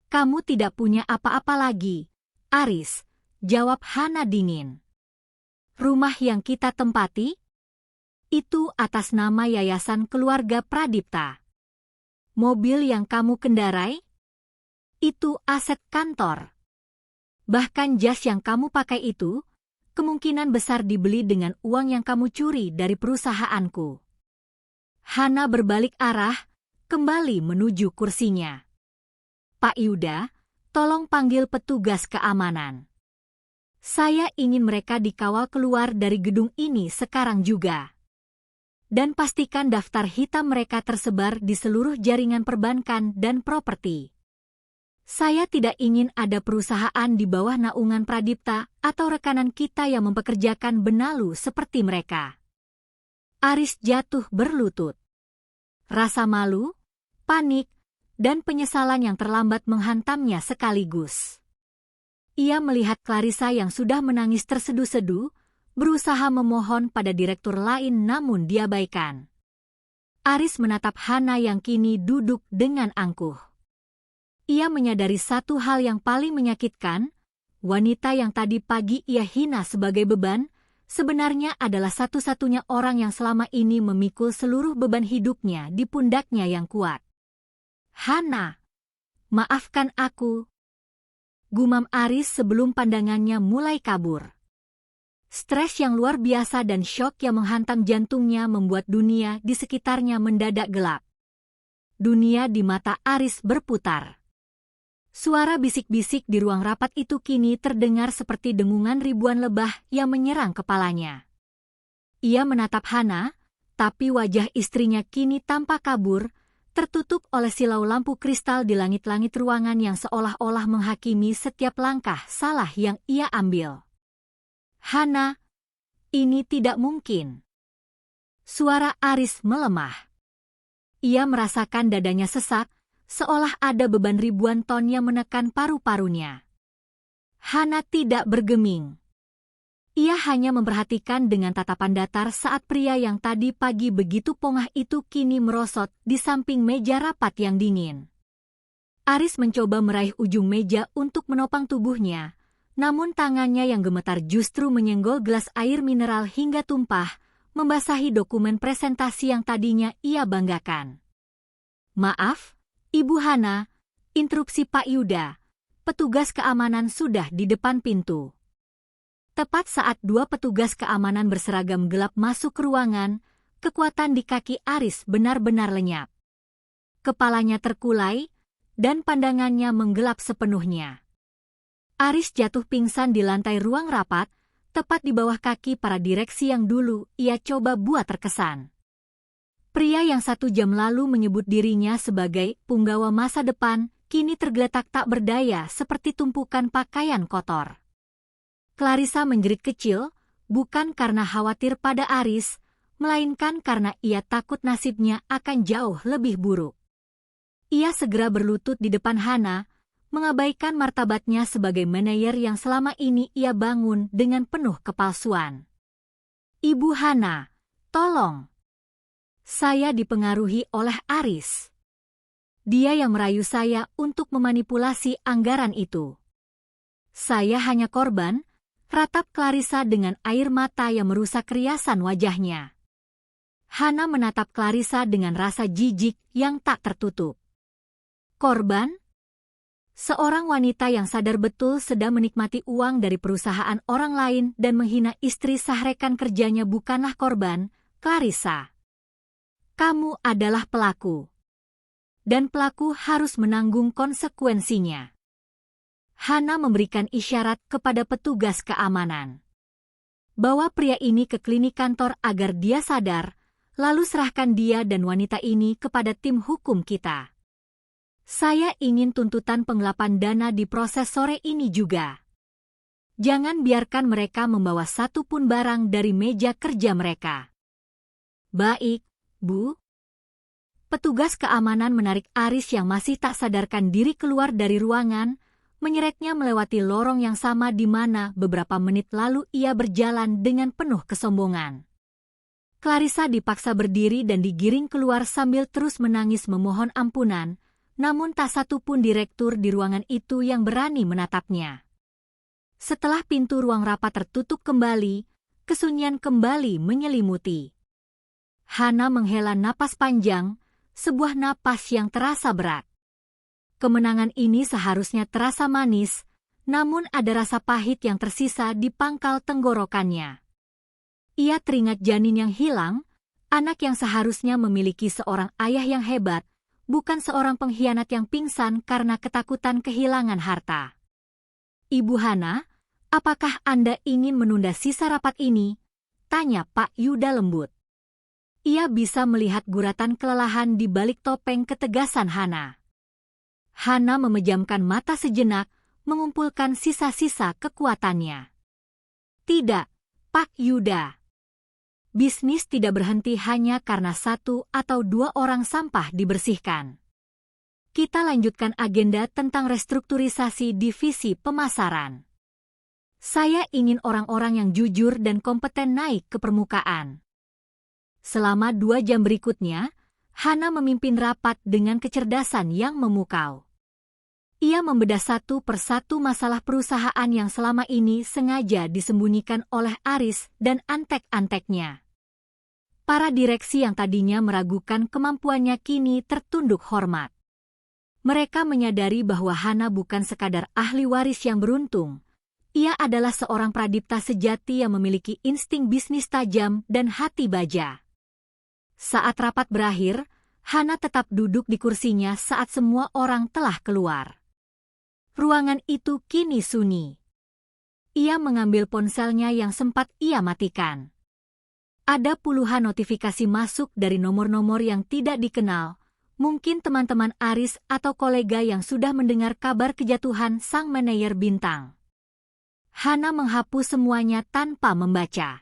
S1: Kamu tidak punya apa-apa lagi, Aris, jawab Hana dingin. Rumah yang kita tempati? Itu atas nama Yayasan Keluarga Pradipta. Mobil yang kamu kendarai? Itu aset kantor. Bahkan jas yang kamu pakai itu, kemungkinan besar dibeli dengan uang yang kamu curi dari perusahaanku. Hana berbalik arah, kembali menuju kursinya. Pak Yuda, tolong panggil petugas keamanan. Saya ingin mereka dikawal keluar dari gedung ini sekarang juga. Dan pastikan daftar hitam mereka tersebar di seluruh jaringan perbankan dan properti. Saya tidak ingin ada perusahaan di bawah naungan Pradipta atau rekanan kita yang mempekerjakan benalu seperti mereka. Aris jatuh berlutut. Rasa malu, panik, dan penyesalan yang terlambat menghantamnya sekaligus. Ia melihat Clarissa yang sudah menangis terseduh-seduh, berusaha memohon pada direktur lain namun diabaikan. Aris menatap Hana yang kini duduk dengan angkuh. Ia menyadari satu hal yang paling menyakitkan, wanita yang tadi pagi ia hina sebagai beban, sebenarnya adalah satu-satunya orang yang selama ini memikul seluruh beban hidupnya di pundaknya yang kuat. Hana, maafkan aku, gumam Aris sebelum pandangannya mulai kabur. Stres yang luar biasa dan syok yang menghantam jantungnya membuat dunia di sekitarnya mendadak gelap. Dunia di mata Aris berputar. Suara bisik-bisik di ruang rapat itu kini terdengar seperti dengungan ribuan lebah yang menyerang kepalanya. Ia menatap Hana, tapi wajah istrinya kini tampak kabur, tertutup oleh silau lampu kristal di langit-langit ruangan yang seolah-olah menghakimi setiap langkah salah yang ia ambil. Hana, ini tidak mungkin. Suara Aris melemah. Ia merasakan dadanya sesak, seolah ada beban ribuan ton yang menekan paru-parunya. Hana tidak bergeming. Ia hanya memperhatikan dengan tatapan datar saat pria yang tadi pagi begitu pongah itu kini merosot di samping meja rapat yang dingin. Aris mencoba meraih ujung meja untuk menopang tubuhnya, namun tangannya yang gemetar justru menyenggol gelas air mineral hingga tumpah, membasahi dokumen presentasi yang tadinya ia banggakan. "Maaf, Ibu Hana," interupsi Pak Yuda. "Petugas keamanan sudah di depan pintu." Tepat saat dua petugas keamanan berseragam gelap masuk ke ruangan, kekuatan di kaki Aris benar-benar lenyap. Kepalanya terkulai, dan pandangannya menggelap sepenuhnya. Aris jatuh pingsan di lantai ruang rapat, tepat di bawah kaki para direksi yang dulu ia coba buat terkesan. Pria yang 1 jam lalu menyebut dirinya sebagai punggawa masa depan, kini tergeletak tak berdaya seperti tumpukan pakaian kotor. Clarissa menjerit kecil, bukan karena khawatir pada Aris, melainkan karena ia takut nasibnya akan jauh lebih buruk. Ia segera berlutut di depan Hana, mengabaikan martabatnya sebagai manajer yang selama ini ia bangun dengan penuh kepalsuan. "Ibu Hana, tolong. Saya dipengaruhi oleh Aris. Dia yang merayu saya untuk memanipulasi anggaran itu. Saya hanya korban," ratap Clarissa dengan air mata yang merusak riasan wajahnya. Hana menatap Clarissa dengan rasa jijik yang tak tertutup. "Korban?" Seorang wanita yang sadar betul sedang menikmati uang dari perusahaan orang lain dan menghina istri sah rekan kerjanya bukanlah korban, Clarissa. Kamu adalah pelaku. Dan pelaku harus menanggung konsekuensinya. Hana memberikan isyarat kepada petugas keamanan. "Bawa pria ini ke klinik kantor agar dia sadar, lalu serahkan dia dan wanita ini kepada tim hukum kita. Saya ingin tuntutan penggelapan dana diproses sore ini juga. Jangan biarkan mereka membawa satu pun barang dari meja kerja mereka." "Baik, Bu." Petugas keamanan menarik Aris yang masih tak sadarkan diri keluar dari ruangan, menyeretnya melewati lorong yang sama di mana beberapa menit lalu ia berjalan dengan penuh kesombongan. Clarissa dipaksa berdiri dan digiring keluar sambil terus menangis memohon ampunan, namun tak satu pun direktur di ruangan itu yang berani menatapnya. Setelah pintu ruang rapat tertutup kembali, kesunyian kembali menyelimuti. Hana menghela napas panjang, sebuah napas yang terasa berat. Kemenangan ini seharusnya terasa manis, namun ada rasa pahit yang tersisa di pangkal tenggorokannya. Ia teringat janin yang hilang, anak yang seharusnya memiliki seorang ayah yang hebat, bukan seorang pengkhianat yang pingsan karena ketakutan kehilangan harta. "Ibu Hana, apakah Anda ingin menunda sisa rapat ini?" tanya Pak Yuda lembut. Ia bisa melihat guratan kelelahan di balik topeng ketegasan Hana. Hana memejamkan mata sejenak, mengumpulkan sisa-sisa kekuatannya. "Tidak, Pak Yuda. Bisnis tidak berhenti hanya karena 1 atau 2 orang sampah dibersihkan. Kita lanjutkan agenda tentang restrukturisasi divisi pemasaran. Saya ingin orang-orang yang jujur dan kompeten naik ke permukaan." Selama 2 jam berikutnya, Hana memimpin rapat dengan kecerdasan yang memukau. Ia membedah satu persatu masalah perusahaan yang selama ini sengaja disembunyikan oleh Aris dan antek-anteknya. Para direksi yang tadinya meragukan kemampuannya kini tertunduk hormat. Mereka menyadari bahwa Hana bukan sekadar ahli waris yang beruntung. Ia adalah seorang pradipta sejati yang memiliki insting bisnis tajam dan hati baja. Saat rapat berakhir, Hana tetap duduk di kursinya saat semua orang telah keluar. Ruangan itu kini sunyi. Ia mengambil ponselnya yang sempat ia matikan. Ada puluhan notifikasi masuk dari nomor-nomor yang tidak dikenal, mungkin teman-teman Aris atau kolega yang sudah mendengar kabar kejatuhan sang manajer bintang. Hana menghapus semuanya tanpa membaca.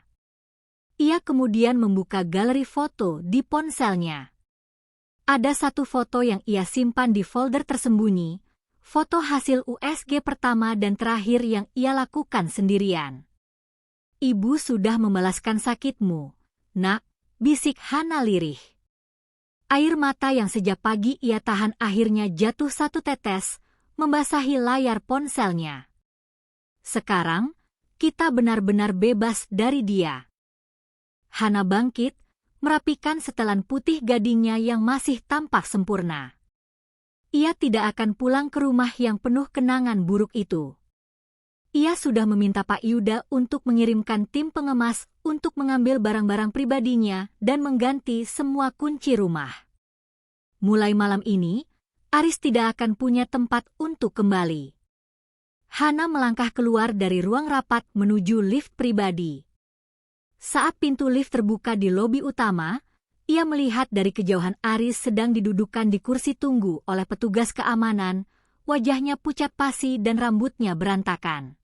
S1: Ia kemudian membuka galeri foto di ponselnya. Ada satu foto yang ia simpan di folder tersembunyi, foto hasil USG pertama dan terakhir yang ia lakukan sendirian. Ibu sudah membalaskan sakitmu, nak, bisik Hana lirih. Air mata yang sejak pagi ia tahan akhirnya jatuh satu tetes, membasahi layar ponselnya. Sekarang, kita benar-benar bebas dari dia. Hana bangkit, merapikan setelan putih gadingnya yang masih tampak sempurna. Ia tidak akan pulang ke rumah yang penuh kenangan buruk itu. Ia sudah meminta Pak Yuda untuk mengirimkan tim pengemas untuk mengambil barang-barang pribadinya dan mengganti semua kunci rumah. Mulai malam ini, Aris tidak akan punya tempat untuk kembali. Hana melangkah keluar dari ruang rapat menuju lift pribadi. Saat pintu lift terbuka di lobi utama, ia melihat dari kejauhan Aris sedang didudukkan di kursi tunggu oleh petugas keamanan, wajahnya pucat pasi dan rambutnya berantakan.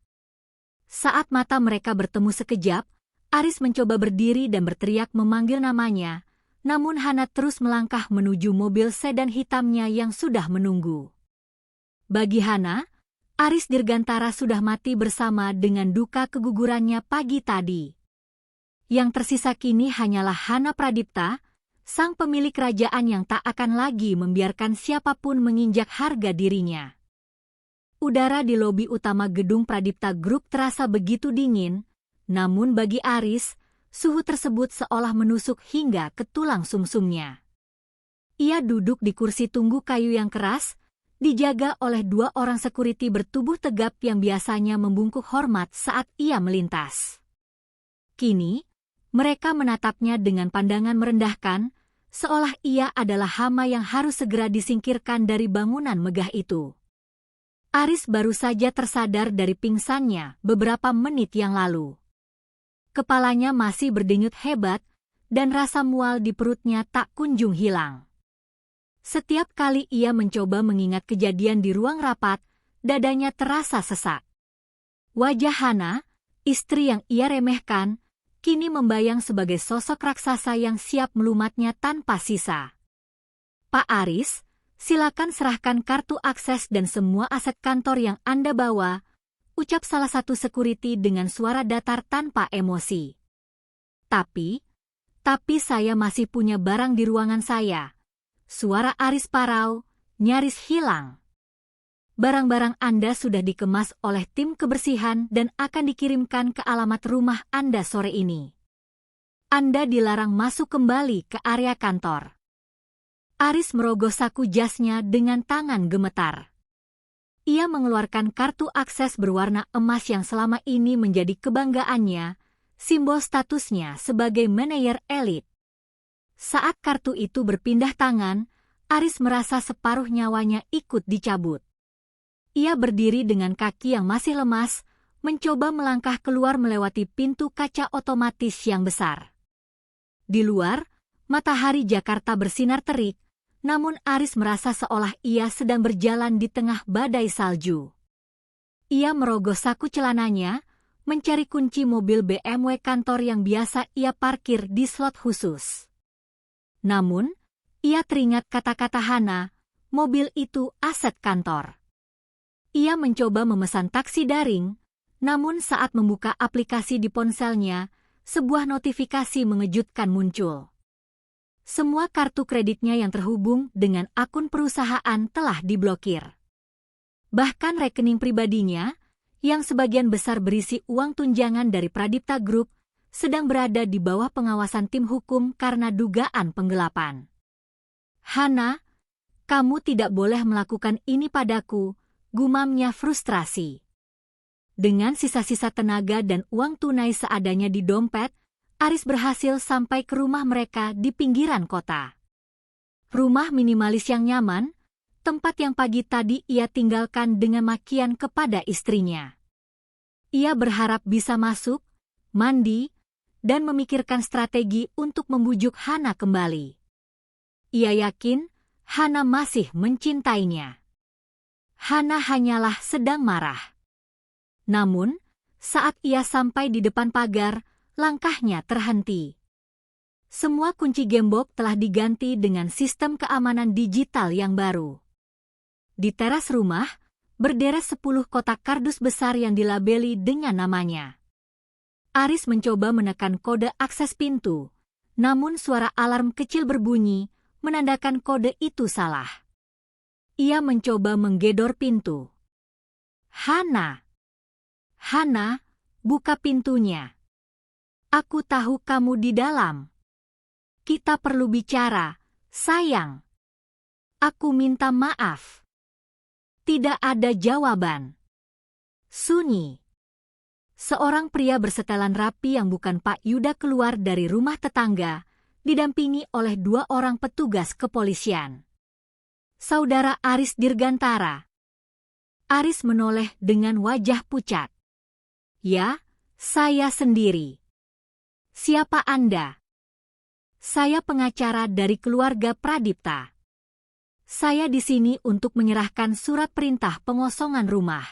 S1: Saat mata mereka bertemu sekejap, Aris mencoba berdiri dan berteriak memanggil namanya, namun Hana terus melangkah menuju mobil sedan hitamnya yang sudah menunggu. Bagi Hana, Aris Dirgantara sudah mati bersama dengan duka kegugurannya pagi tadi. Yang tersisa kini hanyalah Hana Pradipta, sang pemilik kerajaan yang tak akan lagi membiarkan siapapun menginjak harga dirinya. Udara di lobi utama gedung Pradipta Group terasa begitu dingin, namun bagi Aris, suhu tersebut seolah menusuk hingga ke tulang sumsumnya. Ia duduk di kursi tunggu kayu yang keras, dijaga oleh 2 orang security bertubuh tegap yang biasanya membungkuk hormat saat ia melintas. Kini, mereka menatapnya dengan pandangan merendahkan, seolah ia adalah hama yang harus segera disingkirkan dari bangunan megah itu. Aris baru saja tersadar dari pingsannya beberapa menit yang lalu. Kepalanya masih berdenyut hebat, dan rasa mual di perutnya tak kunjung hilang. Setiap kali ia mencoba mengingat kejadian di ruang rapat, dadanya terasa sesak. Wajah Hana, istri yang ia remehkan, kini membayang sebagai sosok raksasa yang siap melumatnya tanpa sisa. Pak Aris, silakan serahkan kartu akses dan semua aset kantor yang Anda bawa, ucap salah satu security dengan suara datar tanpa emosi. Tapi saya masih punya barang di ruangan saya. Suara Aris parau, nyaris hilang. Barang-barang Anda sudah dikemas oleh tim kebersihan dan akan dikirimkan ke alamat rumah Anda sore ini. Anda dilarang masuk kembali ke area kantor. Aris merogoh saku jasnya dengan tangan gemetar. Ia mengeluarkan kartu akses berwarna emas yang selama ini menjadi kebanggaannya, simbol statusnya sebagai manajer elit. Saat kartu itu berpindah tangan, Aris merasa separuh nyawanya ikut dicabut. Ia berdiri dengan kaki yang masih lemas, mencoba melangkah keluar melewati pintu kaca otomatis yang besar. Di luar, matahari Jakarta bersinar terik, namun Aris merasa seolah ia sedang berjalan di tengah badai salju. Ia merogoh saku celananya, mencari kunci mobil BMW kantor yang biasa ia parkir di slot khusus. Namun, ia teringat kata-kata Hana, mobil itu aset kantor. Ia mencoba memesan taksi daring, namun saat membuka aplikasi di ponselnya, sebuah notifikasi mengejutkan muncul. Semua kartu kreditnya yang terhubung dengan akun perusahaan telah diblokir. Bahkan rekening pribadinya, yang sebagian besar berisi uang tunjangan dari Pradipta Group, sedang berada di bawah pengawasan tim hukum karena dugaan penggelapan. Hana, kamu tidak boleh melakukan ini padaku, gumamnya frustrasi. Dengan sisa-sisa tenaga dan uang tunai seadanya di dompet, Aris berhasil sampai ke rumah mereka di pinggiran kota. Rumah minimalis yang nyaman, tempat yang pagi tadi ia tinggalkan dengan makian kepada istrinya. Ia berharap bisa masuk, mandi, dan memikirkan strategi untuk membujuk Hana kembali. Ia yakin Hana masih mencintainya. Hana hanyalah sedang marah. Namun, saat ia sampai di depan pagar, langkahnya terhenti. Semua kunci gembok telah diganti dengan sistem keamanan digital yang baru. Di teras rumah, berderet 10 kotak kardus besar yang dilabeli dengan namanya. Aris mencoba menekan kode akses pintu, namun suara alarm kecil berbunyi, menandakan kode itu salah. Ia mencoba menggedor pintu. Hana! Hana, buka pintunya. Aku tahu kamu di dalam. Kita perlu bicara, sayang. Aku minta maaf. Tidak ada jawaban. Sunyi. Seorang pria bersetelan rapi yang bukan Pak Yuda keluar dari rumah tetangga, didampingi oleh 2 orang petugas kepolisian. Saudara Aris Dirgantara. Aris menoleh dengan wajah pucat. Ya, saya sendiri. Siapa Anda? Saya pengacara dari keluarga Pradipta. Saya di sini untuk menyerahkan surat perintah pengosongan rumah.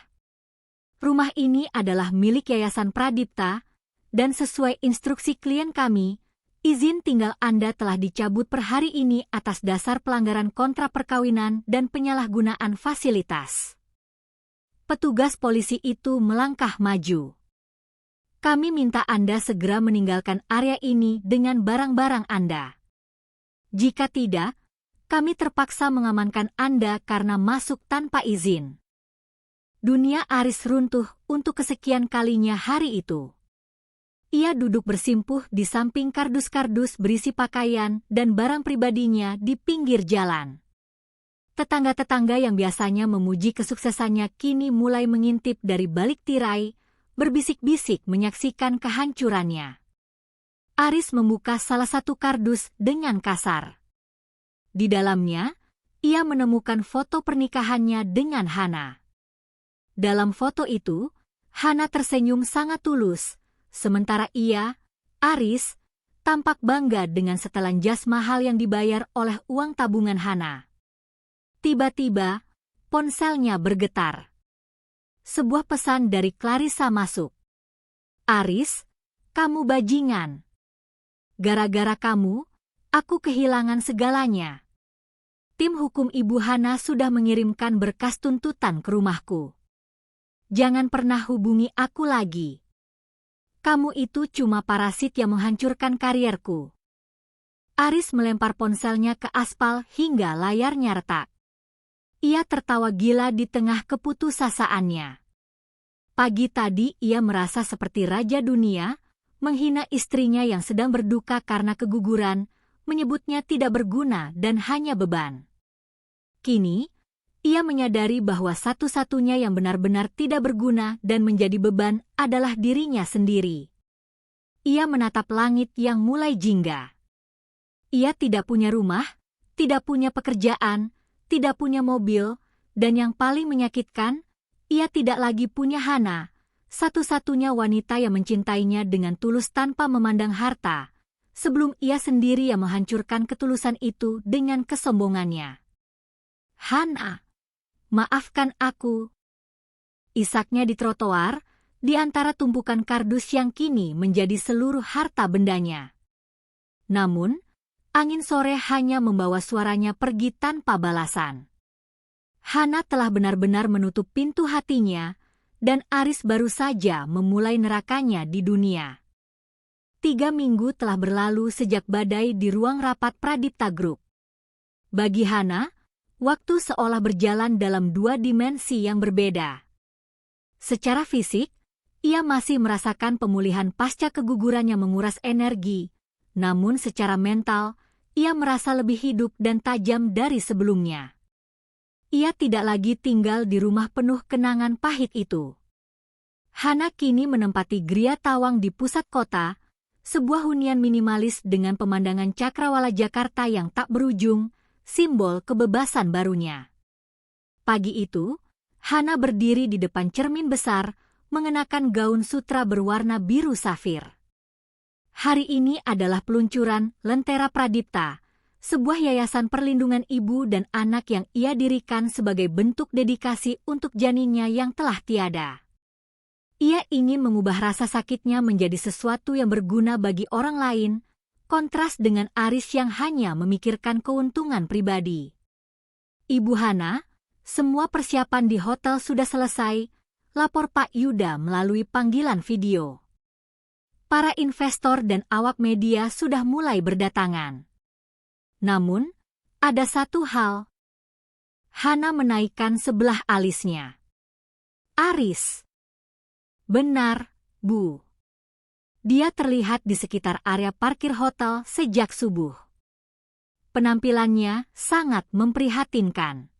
S1: Rumah ini adalah milik Yayasan Pradipta, dan sesuai instruksi klien kami, izin tinggal Anda telah dicabut per hari ini atas dasar pelanggaran kontrak perkawinan dan penyalahgunaan fasilitas. Petugas polisi itu melangkah maju. Kami minta Anda segera meninggalkan area ini dengan barang-barang Anda. Jika tidak, kami terpaksa mengamankan Anda karena masuk tanpa izin. Dunia Aris runtuh untuk kesekian kalinya hari itu. Ia duduk bersimpuh di samping kardus-kardus berisi pakaian dan barang pribadinya di pinggir jalan. Tetangga-tetangga yang biasanya memuji kesuksesannya kini mulai mengintip dari balik tirai, berbisik-bisik menyaksikan kehancurannya. Aris membuka salah satu kardus dengan kasar. Di dalamnya, ia menemukan foto pernikahannya dengan Hana. Dalam foto itu, Hana tersenyum sangat tulus, sementara ia, Aris, tampak bangga dengan setelan jas mahal yang dibayar oleh uang tabungan Hana. Tiba-tiba, ponselnya bergetar. Sebuah pesan dari Clarissa masuk. Aris, kamu bajingan. Gara-gara kamu, aku kehilangan segalanya. Tim hukum Ibu Hana sudah mengirimkan berkas tuntutan ke rumahku. Jangan pernah hubungi aku lagi. Kamu itu cuma parasit yang menghancurkan karierku. Aris melempar ponselnya ke aspal hingga layarnya retak. Ia tertawa gila di tengah keputusasaannya. Pagi tadi ia merasa seperti raja dunia, menghina istrinya yang sedang berduka karena keguguran, menyebutnya tidak berguna dan hanya beban. Kini, ia menyadari bahwa satu-satunya yang benar-benar tidak berguna dan menjadi beban adalah dirinya sendiri. Ia menatap langit yang mulai jingga. Ia tidak punya rumah, tidak punya pekerjaan, tidak punya mobil, dan yang paling menyakitkan, ia tidak lagi punya Hana, satu-satunya wanita yang mencintainya dengan tulus tanpa memandang harta, sebelum ia sendiri yang menghancurkan ketulusan itu dengan kesombongannya. Hana, maafkan aku. Isaknya di trotoar, di antara tumpukan kardus yang kini menjadi seluruh harta bendanya. Namun, angin sore hanya membawa suaranya pergi tanpa balasan. Hana telah benar-benar menutup pintu hatinya, dan Aris baru saja memulai nerakanya di dunia. 3 minggu telah berlalu sejak badai di ruang rapat Pradipta Group. Bagi Hana, waktu seolah berjalan dalam 2 dimensi yang berbeda. Secara fisik, ia masih merasakan pemulihan pasca keguguran yang menguras energi, namun secara mental, ia merasa lebih hidup dan tajam dari sebelumnya. Ia tidak lagi tinggal di rumah penuh kenangan pahit itu. Hana kini menempati Gria Tawang di pusat kota, sebuah hunian minimalis dengan pemandangan cakrawala Jakarta yang tak berujung, simbol kebebasan barunya. Pagi itu, Hana berdiri di depan cermin besar, mengenakan gaun sutra berwarna biru safir. Hari ini adalah peluncuran Lentera Pradipta, sebuah yayasan perlindungan ibu dan anak yang ia dirikan sebagai bentuk dedikasi untuk janinnya yang telah tiada. Ia ingin mengubah rasa sakitnya menjadi sesuatu yang berguna bagi orang lain, kontras dengan Aris yang hanya memikirkan keuntungan pribadi. Ibu Hana, semua persiapan di hotel sudah selesai, lapor Pak Yuda melalui panggilan video. Para investor dan awak media sudah mulai berdatangan. Namun, ada satu hal. Hana menaikkan sebelah alisnya. Aris. Benar, Bu. Dia terlihat di sekitar area parkir hotel sejak subuh. Penampilannya sangat memprihatinkan.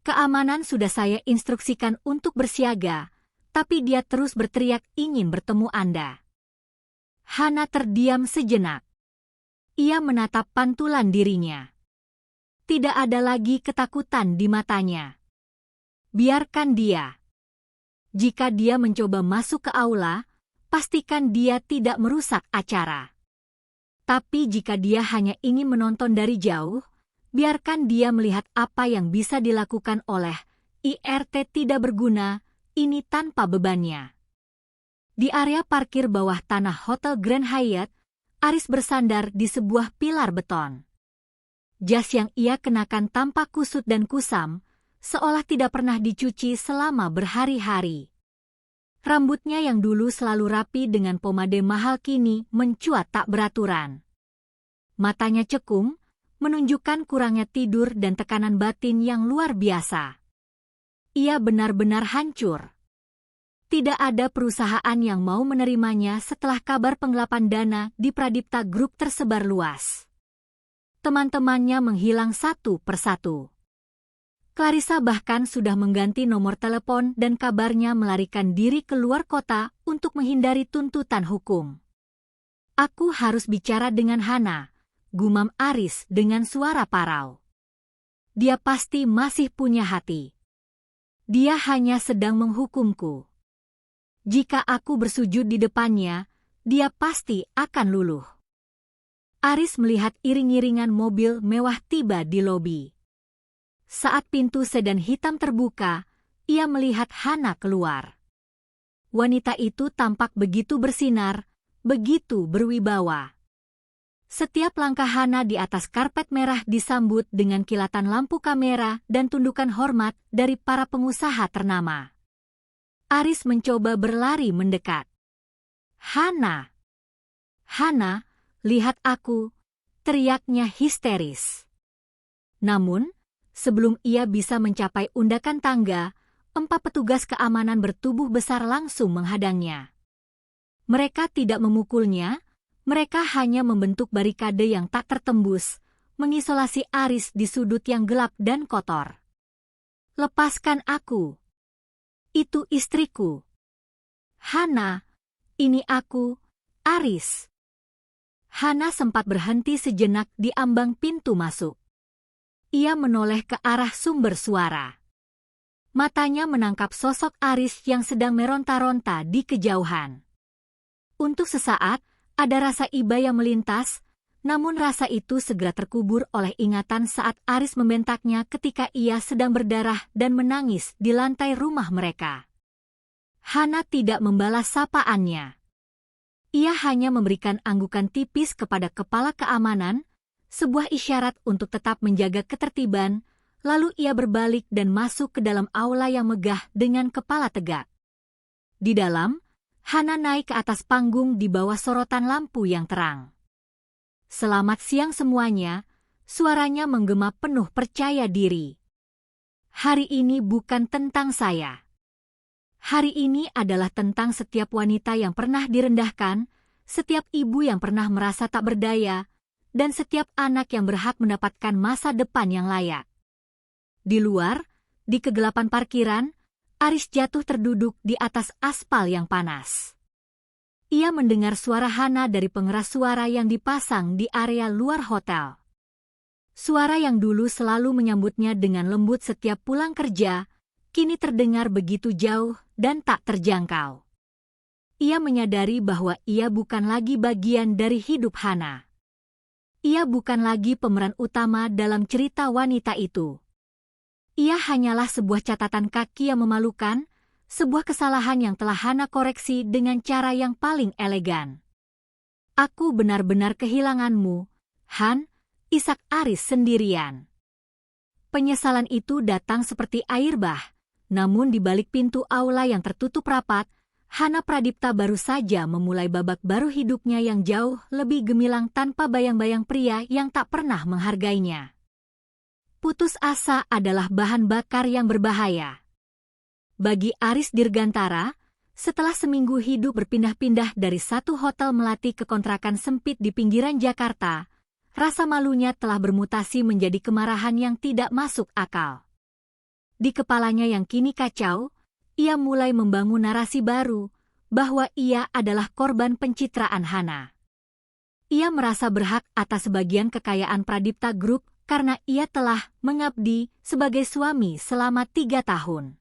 S1: Keamanan sudah saya instruksikan untuk bersiaga, tapi dia terus berteriak ingin bertemu Anda. Hana terdiam sejenak. Ia menatap pantulan dirinya. Tidak ada lagi ketakutan di matanya. Biarkan dia. Jika dia mencoba masuk ke aula, pastikan dia tidak merusak acara. Tapi jika dia hanya ingin menonton dari jauh, biarkan dia melihat apa yang bisa dilakukan oleh IRT tidak berguna, ini tanpa bebannya. Di area parkir bawah tanah Hotel Grand Hyatt, Aris bersandar di sebuah pilar beton. Jas yang ia kenakan tampak kusut dan kusam, seolah tidak pernah dicuci selama berhari-hari. Rambutnya yang dulu selalu rapi dengan pomade mahal kini mencuat tak beraturan. Matanya cekung, menunjukkan kurangnya tidur dan tekanan batin yang luar biasa. Ia benar-benar hancur. Tidak ada perusahaan yang mau menerimanya setelah kabar penggelapan dana di Pradipta Group tersebar luas. Teman-temannya menghilang satu persatu. Clarissa bahkan sudah mengganti nomor telepon dan kabarnya melarikan diri ke luar kota untuk menghindari tuntutan hukum. Aku harus bicara dengan Hana, gumam Aris dengan suara parau. Dia pasti masih punya hati. Dia hanya sedang menghukumku. Jika aku bersujud di depannya, dia pasti akan luluh. Aris melihat iring-iringan mobil mewah tiba di lobi. Saat pintu sedan hitam terbuka, ia melihat Hana keluar. Wanita itu tampak begitu bersinar, begitu berwibawa. Setiap langkah Hana di atas karpet merah disambut dengan kilatan lampu kamera dan tundukan hormat dari para pengusaha ternama. Aris mencoba berlari mendekat. Hana! Hana, lihat aku! Teriaknya histeris. Namun, sebelum ia bisa mencapai undakan tangga, 4 petugas keamanan bertubuh besar langsung menghadangnya. Mereka tidak memukulnya, mereka hanya membentuk barikade yang tak tertembus, mengisolasi Aris di sudut yang gelap dan kotor. Lepaskan aku! Itu istriku. Hana, ini aku, Aris. Hana sempat berhenti sejenak di ambang pintu masuk. Ia menoleh ke arah sumber suara. Matanya menangkap sosok Aris yang sedang meronta-ronta di kejauhan. Untuk sesaat, ada rasa iba yang melintas, namun rasa itu segera terkubur oleh ingatan saat Aris membentaknya ketika ia sedang berdarah dan menangis di lantai rumah mereka. Hana tidak membalas sapaannya. Ia hanya memberikan anggukan tipis kepada kepala keamanan, sebuah isyarat untuk tetap menjaga ketertiban, lalu ia berbalik dan masuk ke dalam aula yang megah dengan kepala tegak. Di dalam, Hana naik ke atas panggung di bawah sorotan lampu yang terang. Selamat siang semuanya, suaranya menggema penuh percaya diri. Hari ini bukan tentang saya. Hari ini adalah tentang setiap wanita yang pernah direndahkan, setiap ibu yang pernah merasa tak berdaya, dan setiap anak yang berhak mendapatkan masa depan yang layak. Di luar, di kegelapan parkiran, Aris jatuh terduduk di atas aspal yang panas. Ia mendengar suara Hana dari pengeras suara yang dipasang di area luar hotel. Suara yang dulu selalu menyambutnya dengan lembut setiap pulang kerja, kini terdengar begitu jauh dan tak terjangkau. Ia menyadari bahwa ia bukan lagi bagian dari hidup Hana. Ia bukan lagi pemeran utama dalam cerita wanita itu. Ia hanyalah sebuah catatan kaki yang memalukan, sebuah kesalahan yang telah Hana koreksi dengan cara yang paling elegan. Aku benar-benar kehilanganmu, Han, isak Aris sendirian. Penyesalan itu datang seperti air bah, namun di balik pintu aula yang tertutup rapat, Hana Pradipta baru saja memulai babak baru hidupnya yang jauh lebih gemilang tanpa bayang-bayang pria yang tak pernah menghargainya. Putus asa adalah bahan bakar yang berbahaya. Bagi Aris Dirgantara, setelah seminggu hidup berpindah-pindah dari satu hotel melati ke kontrakan sempit di pinggiran Jakarta, rasa malunya telah bermutasi menjadi kemarahan yang tidak masuk akal. Di kepalanya yang kini kacau, ia mulai membangun narasi baru, bahwa ia adalah korban pencitraan Hana. Ia merasa berhak atas sebagian kekayaan Pradipta Group karena ia telah mengabdi sebagai suami selama 3 tahun.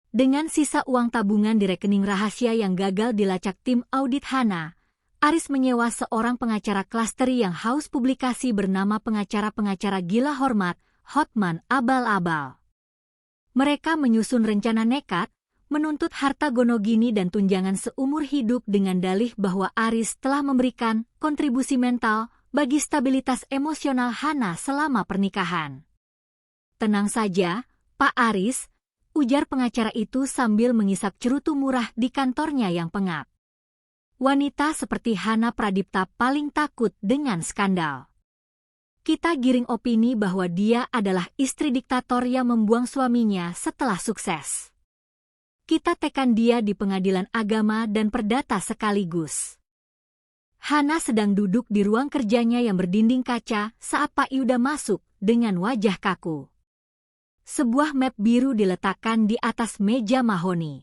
S1: Dengan sisa uang tabungan di rekening rahasia yang gagal dilacak tim audit Hana, Aris menyewa seorang pengacara klasteri yang haus publikasi bernama pengacara-pengacara gila hormat, Hotman Abal-Abal. Mereka menyusun rencana nekat, menuntut harta gonogini dan tunjangan seumur hidup dengan dalih bahwa Aris telah memberikan kontribusi mental bagi stabilitas emosional Hana selama pernikahan. Tenang saja, Pak Aris, ujar pengacara itu sambil mengisap cerutu murah di kantornya yang pengap. Wanita seperti Hana Pradipta paling takut dengan skandal. Kita giring opini bahwa dia adalah istri diktator yang membuang suaminya setelah sukses. Kita tekan dia di pengadilan agama dan perdata sekaligus. Hana sedang duduk di ruang kerjanya yang berdinding kaca saat Pak Yuda masuk dengan wajah kaku. Sebuah map biru diletakkan di atas meja mahoni.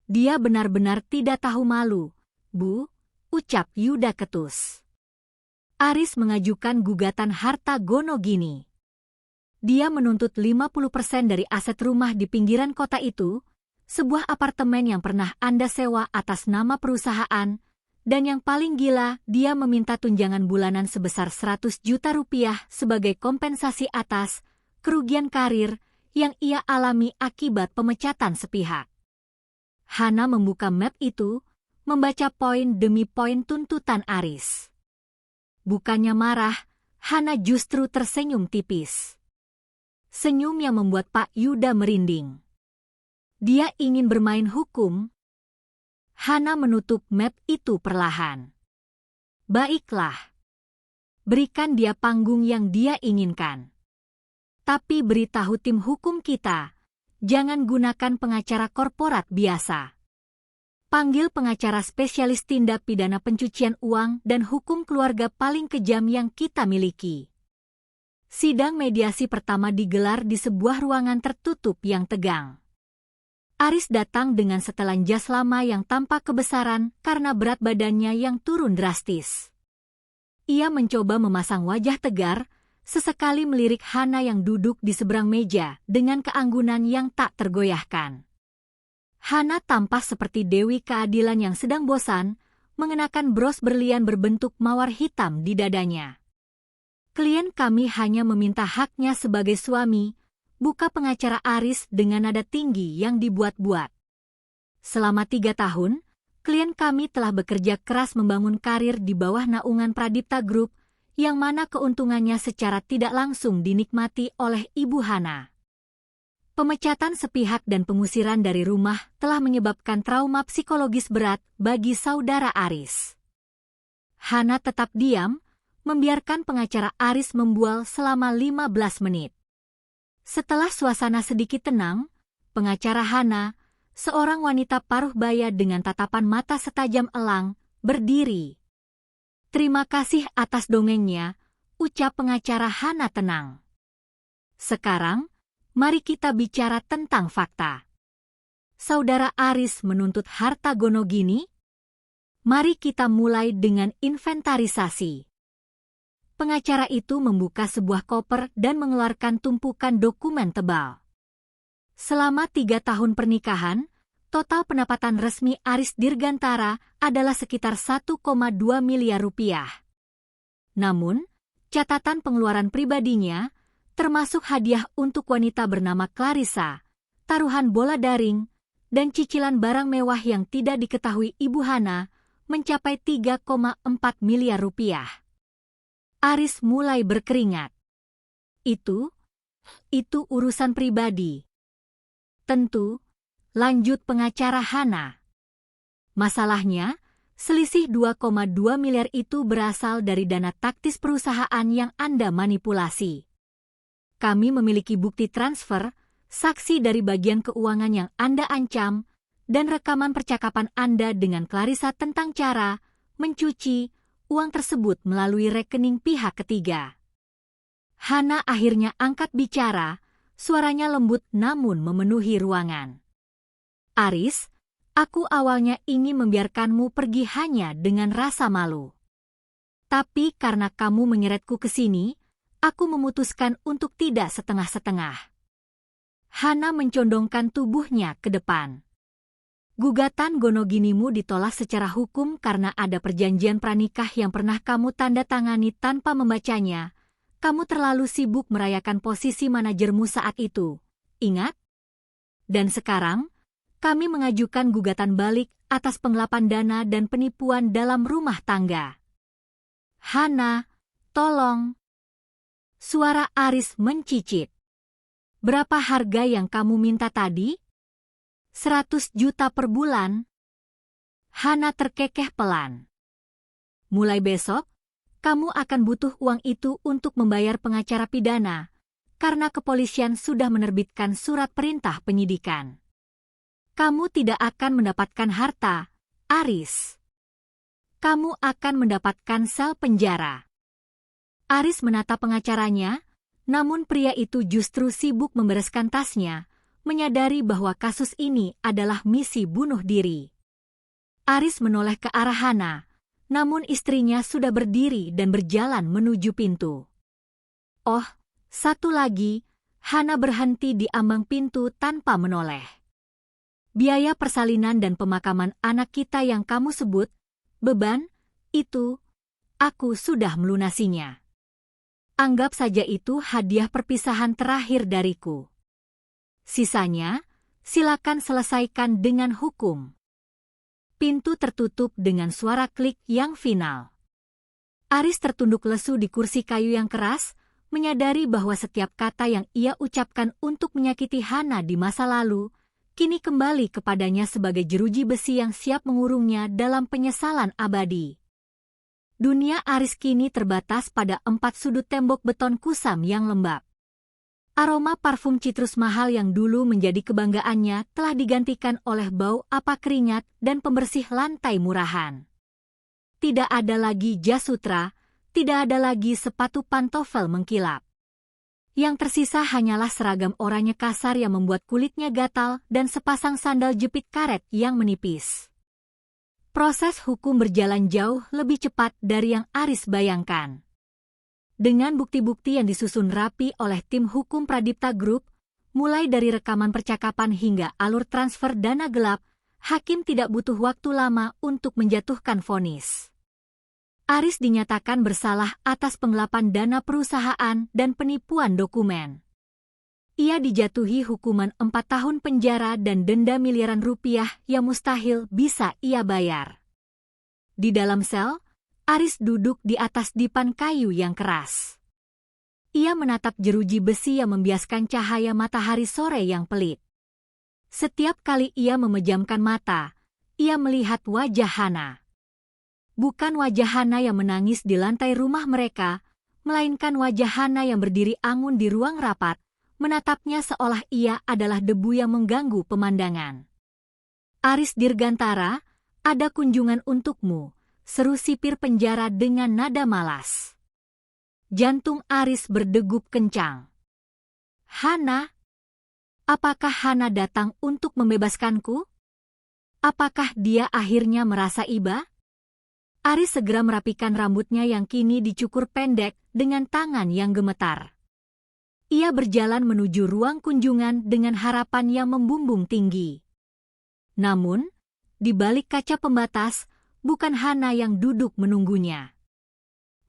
S1: Dia benar-benar tidak tahu malu, Bu, ucap Yuda ketus. Aris mengajukan gugatan harta gonogini. Dia menuntut 50% dari aset rumah di pinggiran kota itu, sebuah apartemen yang pernah Anda sewa atas nama perusahaan, dan yang paling gila, dia meminta tunjangan bulanan sebesar 100 juta rupiah sebagai kompensasi atas kerugian karir yang ia alami akibat pemecatan sepihak. Hana membuka map itu, membaca poin demi poin tuntutan Aris. Bukannya marah, Hana justru tersenyum tipis. Senyum yang membuat Pak Yuda merinding. Dia ingin bermain hukum. Hana menutup map itu perlahan. Baiklah. Berikan dia panggung yang dia inginkan. Tapi beritahu tim hukum kita, jangan gunakan pengacara korporat biasa. Panggil pengacara spesialis tindak pidana pencucian uang dan hukum keluarga paling kejam yang kita miliki. Sidang mediasi pertama digelar di sebuah ruangan tertutup yang tegang. Aris datang dengan setelan jas lama yang tampak kebesaran karena berat badannya yang turun drastis. Ia mencoba memasang wajah tegar, sesekali melirik Hana yang duduk di seberang meja dengan keanggunan yang tak tergoyahkan. Hana tampak seperti Dewi Keadilan yang sedang bosan, mengenakan bros berlian berbentuk mawar hitam di dadanya. Klien kami hanya meminta haknya sebagai suami, buka pengacara Aris dengan nada tinggi yang dibuat-buat. Selama 3 tahun, klien kami telah bekerja keras membangun karir di bawah naungan Pradipta Group, yang mana keuntungannya secara tidak langsung dinikmati oleh Ibu Hana. Pemecatan sepihak dan pengusiran dari rumah telah menyebabkan trauma psikologis berat bagi saudara Aris. Hana tetap diam, membiarkan pengacara Aris membual selama 15 menit. Setelah suasana sedikit tenang, pengacara Hana, seorang wanita paruh baya dengan tatapan mata setajam elang, berdiri. Terima kasih atas dongengnya, ucap pengacara Hana tenang. Sekarang, mari kita bicara tentang fakta. Saudara Aris menuntut harta gonogini? Mari kita mulai dengan inventarisasi. pengacara itu membuka sebuah koper dan mengeluarkan tumpukan dokumen tebal. Selama 3 tahun pernikahan, total pendapatan resmi Aris Dirgantara adalah sekitar 1,2 miliar rupiah. Namun, catatan pengeluaran pribadinya, termasuk hadiah untuk wanita bernama Clarissa, taruhan bola daring, dan cicilan barang mewah yang tidak diketahui Ibu Hana, mencapai 3,4 miliar rupiah. Aris mulai berkeringat. Itu urusan pribadi. Tentu, lanjut pengacara Hana. Masalahnya, selisih 2,2 miliar itu berasal dari dana taktis perusahaan yang Anda manipulasi. Kami memiliki bukti transfer, saksi dari bagian keuangan yang Anda ancam, dan rekaman percakapan Anda dengan Clarissa tentang cara mencuci uang tersebut melalui rekening pihak ketiga. Hana akhirnya angkat bicara, suaranya lembut namun memenuhi ruangan. Aris, aku awalnya ingin membiarkanmu pergi hanya dengan rasa malu. Tapi karena kamu menyeretku ke sini, aku memutuskan untuk tidak setengah-setengah. Hana mencondongkan tubuhnya ke depan. Gugatan gonoginimu ditolak secara hukum karena ada perjanjian pranikah yang pernah kamu tanda tangani tanpa membacanya. Kamu terlalu sibuk merayakan posisi manajermu saat itu. Ingat? Dan sekarang, kami mengajukan gugatan balik atas penggelapan dana dan penipuan dalam rumah tangga. Hana, tolong. Suara Aris mencicit. Berapa harga yang kamu minta tadi? 100 juta per bulan. Hana terkekeh pelan. Mulai besok, kamu akan butuh uang itu untuk membayar pengacara pidana, karena kepolisian sudah menerbitkan surat perintah penyidikan. Kamu tidak akan mendapatkan harta, Aris. Kamu akan mendapatkan sel penjara. Aris menatap pengacaranya, namun pria itu justru sibuk membereskan tasnya, menyadari bahwa kasus ini adalah misi bunuh diri. Aris menoleh ke arah Hana, namun istrinya sudah berdiri dan berjalan menuju pintu. Oh, satu lagi, Hana berhenti di ambang pintu tanpa menoleh. Biaya persalinan dan pemakaman anak kita yang kamu sebut, beban, itu, aku sudah melunasinya. Anggap saja itu hadiah perpisahan terakhir dariku. Sisanya, silakan selesaikan dengan hukum. Pintu tertutup dengan suara klik yang final. Aris tertunduk lesu di kursi kayu yang keras, menyadari bahwa setiap kata yang ia ucapkan untuk menyakiti Hana di masa lalu, kini kembali kepadanya sebagai jeruji besi yang siap mengurungnya dalam penyesalan abadi. Dunia Aris kini terbatas pada 4 sudut tembok beton kusam yang lembab. Aroma parfum citrus mahal yang dulu menjadi kebanggaannya telah digantikan oleh bau apa keringat dan pembersih lantai murahan. Tidak ada lagi jas sutra, tidak ada lagi sepatu pantofel mengkilap. Yang tersisa hanyalah seragam oranye kasar yang membuat kulitnya gatal dan sepasang sandal jepit karet yang menipis. Proses hukum berjalan jauh lebih cepat dari yang Aris bayangkan. Dengan bukti-bukti yang disusun rapi oleh tim hukum Pradipta Group, mulai dari rekaman percakapan hingga alur transfer dana gelap, hakim tidak butuh waktu lama untuk menjatuhkan vonis. Aris dinyatakan bersalah atas penggelapan dana perusahaan dan penipuan dokumen. Ia dijatuhi hukuman 4 tahun penjara dan denda miliaran rupiah yang mustahil bisa ia bayar. Di dalam sel, Aris duduk di atas dipan kayu yang keras. Ia menatap jeruji besi yang membiaskan cahaya matahari sore yang pelit. Setiap kali ia memejamkan mata, ia melihat wajah Hana. Bukan wajah Hana yang menangis di lantai rumah mereka, melainkan wajah Hana yang berdiri angun di ruang rapat, menatapnya seolah ia adalah debu yang mengganggu pemandangan. Aris Dirgantara, ada kunjungan untukmu, seru sipir penjara dengan nada malas. Jantung Aris berdegup kencang. Hana? Apakah Hana datang untuk membebaskanku? Apakah dia akhirnya merasa iba? Aris segera merapikan rambutnya yang kini dicukur pendek dengan tangan yang gemetar. Ia berjalan menuju ruang kunjungan dengan harapan yang membumbung tinggi. Namun, di balik kaca pembatas, bukan Hana yang duduk menunggunya,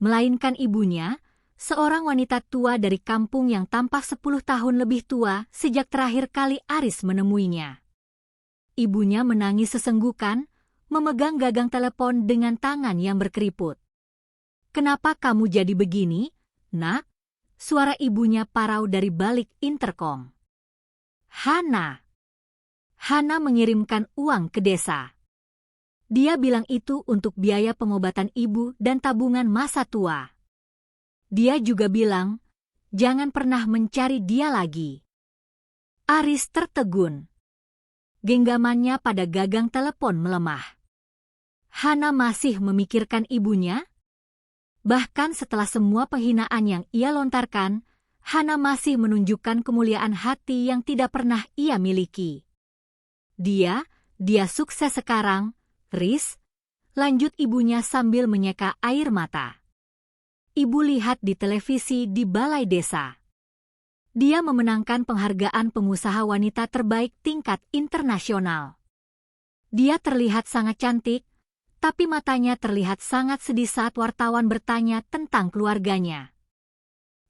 S1: melainkan ibunya, seorang wanita tua dari kampung yang tampak 10 tahun lebih tua sejak terakhir kali Aris menemuinya. Ibunya menangis sesenggukan, memegang gagang telepon dengan tangan yang berkeriput. "Kenapa kamu jadi begini, Nak?" Suara ibunya parau dari balik interkom. "Hana." Hana mengirimkan uang ke desa. Dia bilang itu untuk biaya pengobatan ibu dan tabungan masa tua. Dia juga bilang, jangan pernah mencari dia lagi. Aris tertegun. Genggamannya pada gagang telepon melemah. Hana masih memikirkan ibunya? Bahkan setelah semua penghinaan yang ia lontarkan, Hana masih menunjukkan kemuliaan hati yang tidak pernah ia miliki. Dia sukses sekarang, Riz, lanjut ibunya sambil menyeka air mata. Ibu lihat di televisi di balai desa. Dia memenangkan penghargaan pengusaha wanita terbaik tingkat internasional. Dia terlihat sangat cantik, tapi matanya terlihat sangat sedih saat wartawan bertanya tentang keluarganya.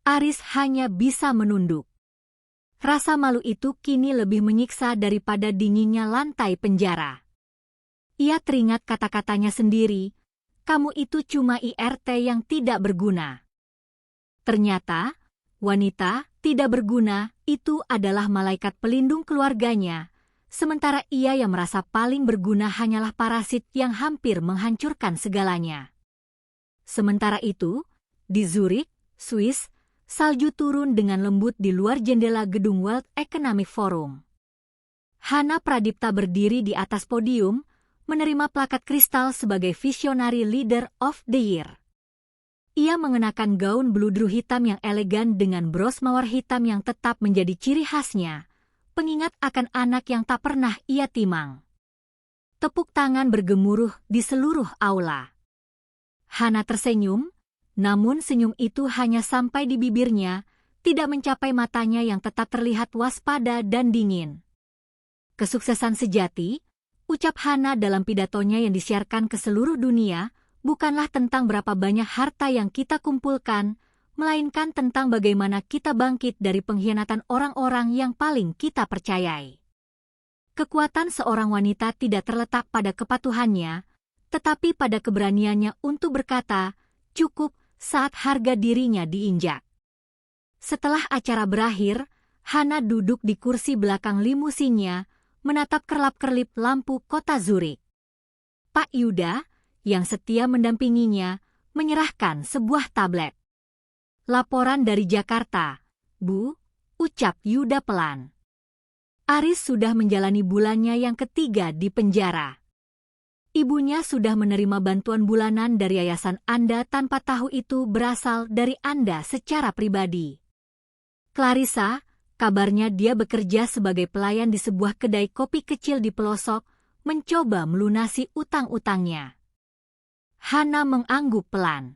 S1: Aris hanya bisa menunduk. Rasa malu itu kini lebih menyiksa daripada dinginnya lantai penjara. Ia teringat kata-katanya sendiri, "Kamu itu cuma IRT yang tidak berguna." Ternyata, wanita tidak berguna itu adalah malaikat pelindung keluarganya, sementara ia yang merasa paling berguna hanyalah parasit yang hampir menghancurkan segalanya. Sementara itu, di Zurich, Swiss, salju turun dengan lembut di luar jendela gedung World Economic Forum. Hana Pradipta berdiri di atas podium, menerima plakat kristal sebagai Visionary Leader of the Year. Ia mengenakan gaun bludru hitam yang elegan dengan bros mawar hitam yang tetap menjadi ciri khasnya, pengingat akan anak yang tak pernah ia timang. Tepuk tangan bergemuruh di seluruh aula. Hana tersenyum, namun senyum itu hanya sampai di bibirnya, tidak mencapai matanya yang tetap terlihat waspada dan dingin. Kesuksesan sejati, ucap Hana dalam pidatonya yang disiarkan ke seluruh dunia, bukanlah tentang berapa banyak harta yang kita kumpulkan, melainkan tentang bagaimana kita bangkit dari pengkhianatan orang-orang yang paling kita percayai. Kekuatan seorang wanita tidak terletak pada kepatuhannya, tetapi pada keberaniannya untuk berkata, cukup, saat harga dirinya diinjak. Setelah acara berakhir, Hana duduk di kursi belakang limusinnya, menatap kerlap-kerlip lampu kota Zurich. Pak Yuda, yang setia mendampinginya, menyerahkan sebuah tablet. "Laporan dari Jakarta, Bu," ucap Yuda pelan. Aris sudah menjalani bulannya yang ketiga di penjara. Ibunya sudah menerima bantuan bulanan dari yayasan Anda tanpa tahu itu berasal dari Anda secara pribadi. Clarissa, kabarnya dia bekerja sebagai pelayan di sebuah kedai kopi kecil di pelosok, mencoba melunasi utang-utangnya. Hana mengangguk pelan.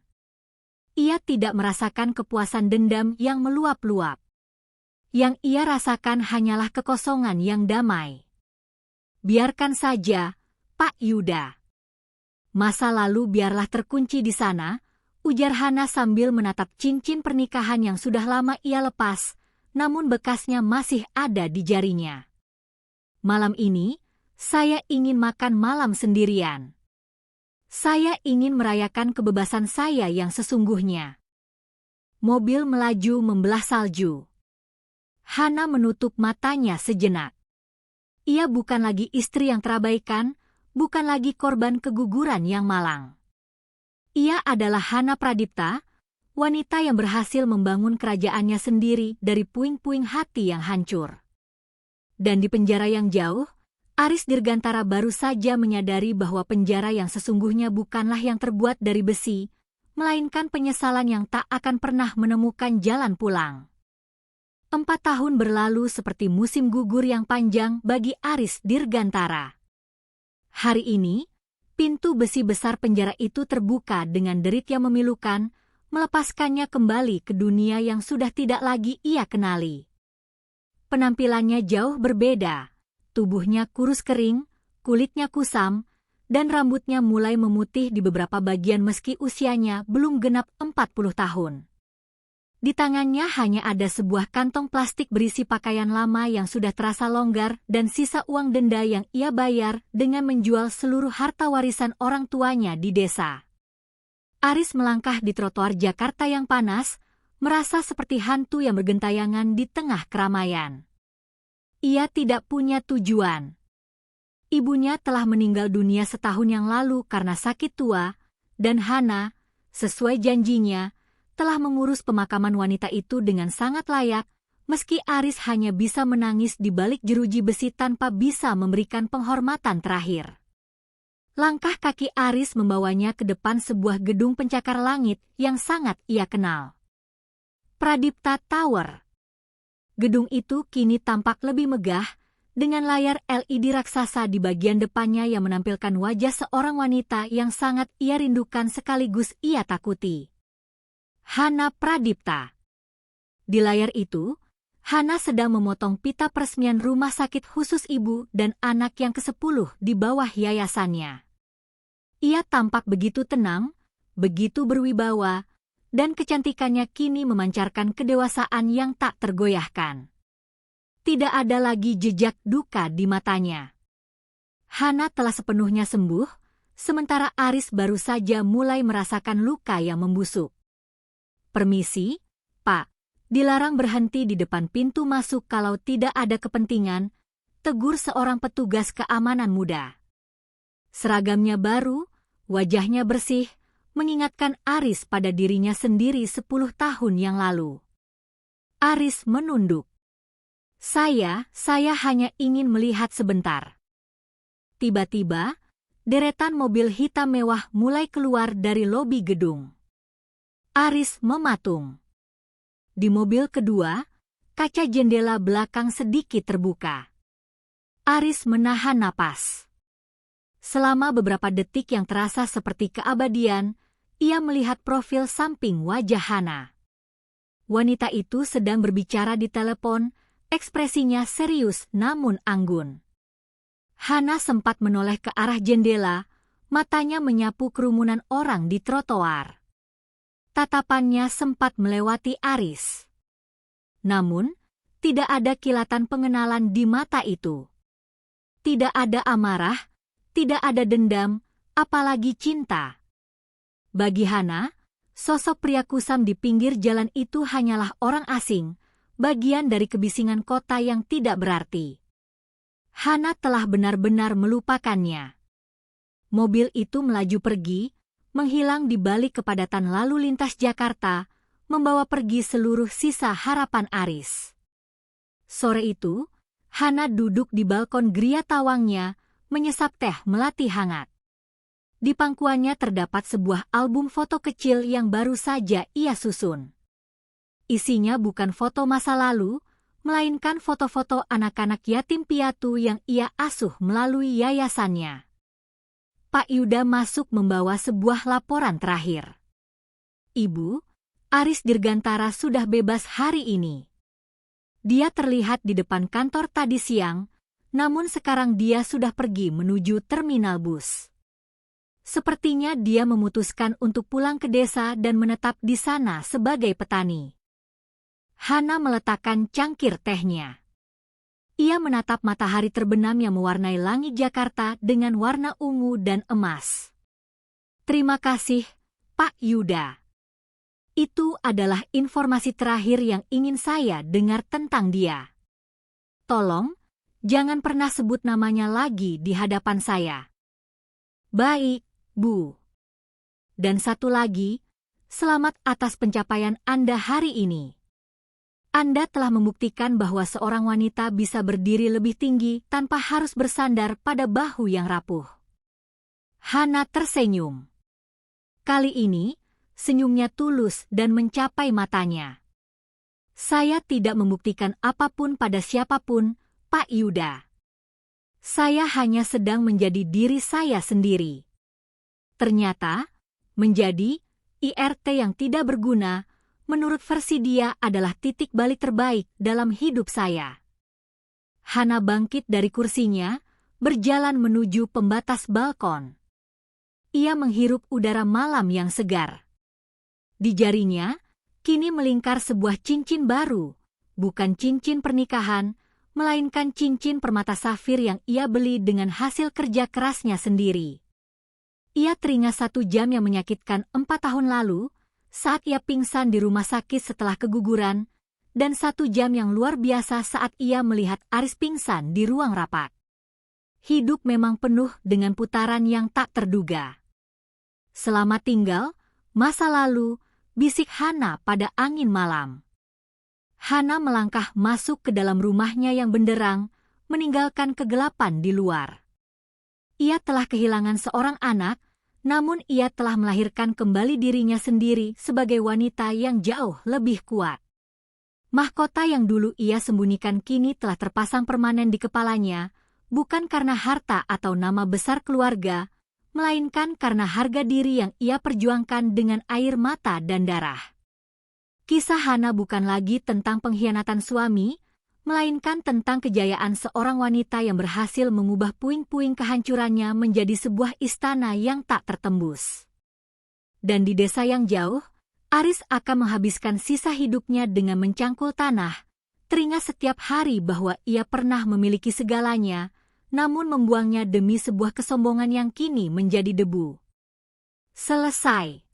S1: Ia tidak merasakan kepuasan dendam yang meluap-luap. Yang ia rasakan hanyalah kekosongan yang damai. "Biarkan saja, Pak Yuda. Masa lalu biarlah terkunci di sana," ujar Hana sambil menatap cincin pernikahan yang sudah lama ia lepas, namun bekasnya masih ada di jarinya. "Malam ini, saya ingin makan malam sendirian. Saya ingin merayakan kebebasan saya yang sesungguhnya." Mobil melaju membelah salju. Hana menutup matanya sejenak. Ia bukan lagi istri yang terabaikan, bukan lagi korban keguguran yang malang. Ia adalah Hana Pradipta, wanita yang berhasil membangun kerajaannya sendiri dari puing-puing hati yang hancur. Dan di penjara yang jauh, Aris Dirgantara baru saja menyadari bahwa penjara yang sesungguhnya bukanlah yang terbuat dari besi, melainkan penyesalan yang tak akan pernah menemukan jalan pulang. 4 tahun berlalu seperti musim gugur yang panjang bagi Aris Dirgantara. Hari ini, pintu besi besar penjara itu terbuka dengan derit yang memilukan, melepaskannya kembali ke dunia yang sudah tidak lagi ia kenali. Penampilannya jauh berbeda, tubuhnya kurus kering, kulitnya kusam, dan rambutnya mulai memutih di beberapa bagian meski usianya belum genap 40 tahun. Di tangannya hanya ada sebuah kantong plastik berisi pakaian lama yang sudah terasa longgar dan sisa uang denda yang ia bayar dengan menjual seluruh harta warisan orang tuanya di desa. Aris melangkah di trotoar Jakarta yang panas, merasa seperti hantu yang bergentayangan di tengah keramaian. Ia tidak punya tujuan. Ibunya telah meninggal dunia setahun yang lalu karena sakit tua, dan Hana, sesuai janjinya, telah mengurus pemakaman wanita itu dengan sangat layak, meski Aris hanya bisa menangis di balik jeruji besi tanpa bisa memberikan penghormatan terakhir. Langkah kaki Aris membawanya ke depan sebuah gedung pencakar langit yang sangat ia kenal. Pradipta Tower. Gedung itu kini tampak lebih megah, dengan layar LED raksasa di bagian depannya yang menampilkan wajah seorang wanita yang sangat ia rindukan sekaligus ia takuti. Hana Pradipta. Di layar itu, Hana sedang memotong pita peresmian rumah sakit khusus ibu dan anak yang ke-10 di bawah yayasannya. Ia tampak begitu tenang, begitu berwibawa, dan kecantikannya kini memancarkan kedewasaan yang tak tergoyahkan. Tidak ada lagi jejak duka di matanya. Hana telah sepenuhnya sembuh, sementara Aris baru saja mulai merasakan luka yang membusuk. "Permisi, Pak, dilarang berhenti di depan pintu masuk kalau tidak ada kepentingan," tegur seorang petugas keamanan muda. Seragamnya baru, wajahnya bersih, mengingatkan Aris pada dirinya sendiri 10 tahun yang lalu. Aris menunduk. Saya hanya ingin melihat sebentar." Tiba-tiba, deretan mobil hitam mewah mulai keluar dari lobi gedung. Aris mematung. Di mobil kedua, kaca jendela belakang sedikit terbuka. Aris menahan napas. Selama beberapa detik yang terasa seperti keabadian, ia melihat profil samping wajah Hana. Wanita itu sedang berbicara di telepon, ekspresinya serius namun anggun. Hana sempat menoleh ke arah jendela, matanya menyapu kerumunan orang di trotoar. Tatapannya sempat melewati Aris. Namun, tidak ada kilatan pengenalan di mata itu. Tidak ada amarah, tidak ada dendam, apalagi cinta. Bagi Hana, sosok pria kusam di pinggir jalan itu hanyalah orang asing, bagian dari kebisingan kota yang tidak berarti. Hana telah benar-benar melupakannya. Mobil itu melaju pergi, menghilang di balik kepadatan lalu lintas Jakarta, membawa pergi seluruh sisa harapan Aris. Sore itu, Hana duduk di balkon geria tawangnya, menyesap teh melati hangat. Di pangkuannya terdapat sebuah album foto kecil yang baru saja ia susun. Isinya bukan foto masa lalu, melainkan foto-foto anak-anak yatim piatu yang ia asuh melalui yayasannya. Pak Yuda masuk membawa sebuah laporan terakhir. "Ibu, Aris Dirgantara sudah bebas hari ini. Dia terlihat di depan kantor tadi siang, namun sekarang dia sudah pergi menuju terminal bus. Sepertinya dia memutuskan untuk pulang ke desa dan menetap di sana sebagai petani." Hana meletakkan cangkir tehnya. Ia menatap matahari terbenam yang mewarnai langit Jakarta dengan warna ungu dan emas. "Terima kasih, Pak Yuda. Itu adalah informasi terakhir yang ingin saya dengar tentang dia. Tolong, jangan pernah sebut namanya lagi di hadapan saya." "Baik, Bu. Dan satu lagi, selamat atas pencapaian Anda hari ini. Anda telah membuktikan bahwa seorang wanita bisa berdiri lebih tinggi tanpa harus bersandar pada bahu yang rapuh." Hana tersenyum. Kali ini, senyumnya tulus dan mencapai matanya. "Saya tidak membuktikan apapun pada siapapun, Pak Yuda. Saya hanya sedang menjadi diri saya sendiri." Ternyata, menjadi IRT yang tidak berguna, menurut versi dia adalah titik balik terbaik dalam hidup saya. Hana bangkit dari kursinya, berjalan menuju pembatas balkon. Ia menghirup udara malam yang segar. Di jarinya, kini melingkar sebuah cincin baru, bukan cincin pernikahan, melainkan cincin permata safir yang ia beli dengan hasil kerja kerasnya sendiri. Ia teringat 1 jam yang menyakitkan 4 tahun lalu, saat ia pingsan di rumah sakit setelah keguguran, dan 1 jam yang luar biasa saat ia melihat Aris pingsan di ruang rapat. Hidup memang penuh dengan putaran yang tak terduga. Selamat tinggal, masa lalu, bisik Hana pada angin malam. Hana melangkah masuk ke dalam rumahnya yang benderang, meninggalkan kegelapan di luar. Ia telah kehilangan seorang anak, namun ia telah melahirkan kembali dirinya sendiri sebagai wanita yang jauh lebih kuat. Mahkota yang dulu ia sembunyikan kini telah terpasang permanen di kepalanya, bukan karena harta atau nama besar keluarga, melainkan karena harga diri yang ia perjuangkan dengan air mata dan darah. Kisah Hana bukan lagi tentang pengkhianatan suami, melainkan tentang kejayaan seorang wanita yang berhasil mengubah puing-puing kehancurannya menjadi sebuah istana yang tak tertembus. Dan di desa yang jauh, Aris akan menghabiskan sisa hidupnya dengan mencangkul tanah, teringat setiap hari bahwa ia pernah memiliki segalanya, namun membuangnya demi sebuah kesombongan yang kini menjadi debu. Selesai.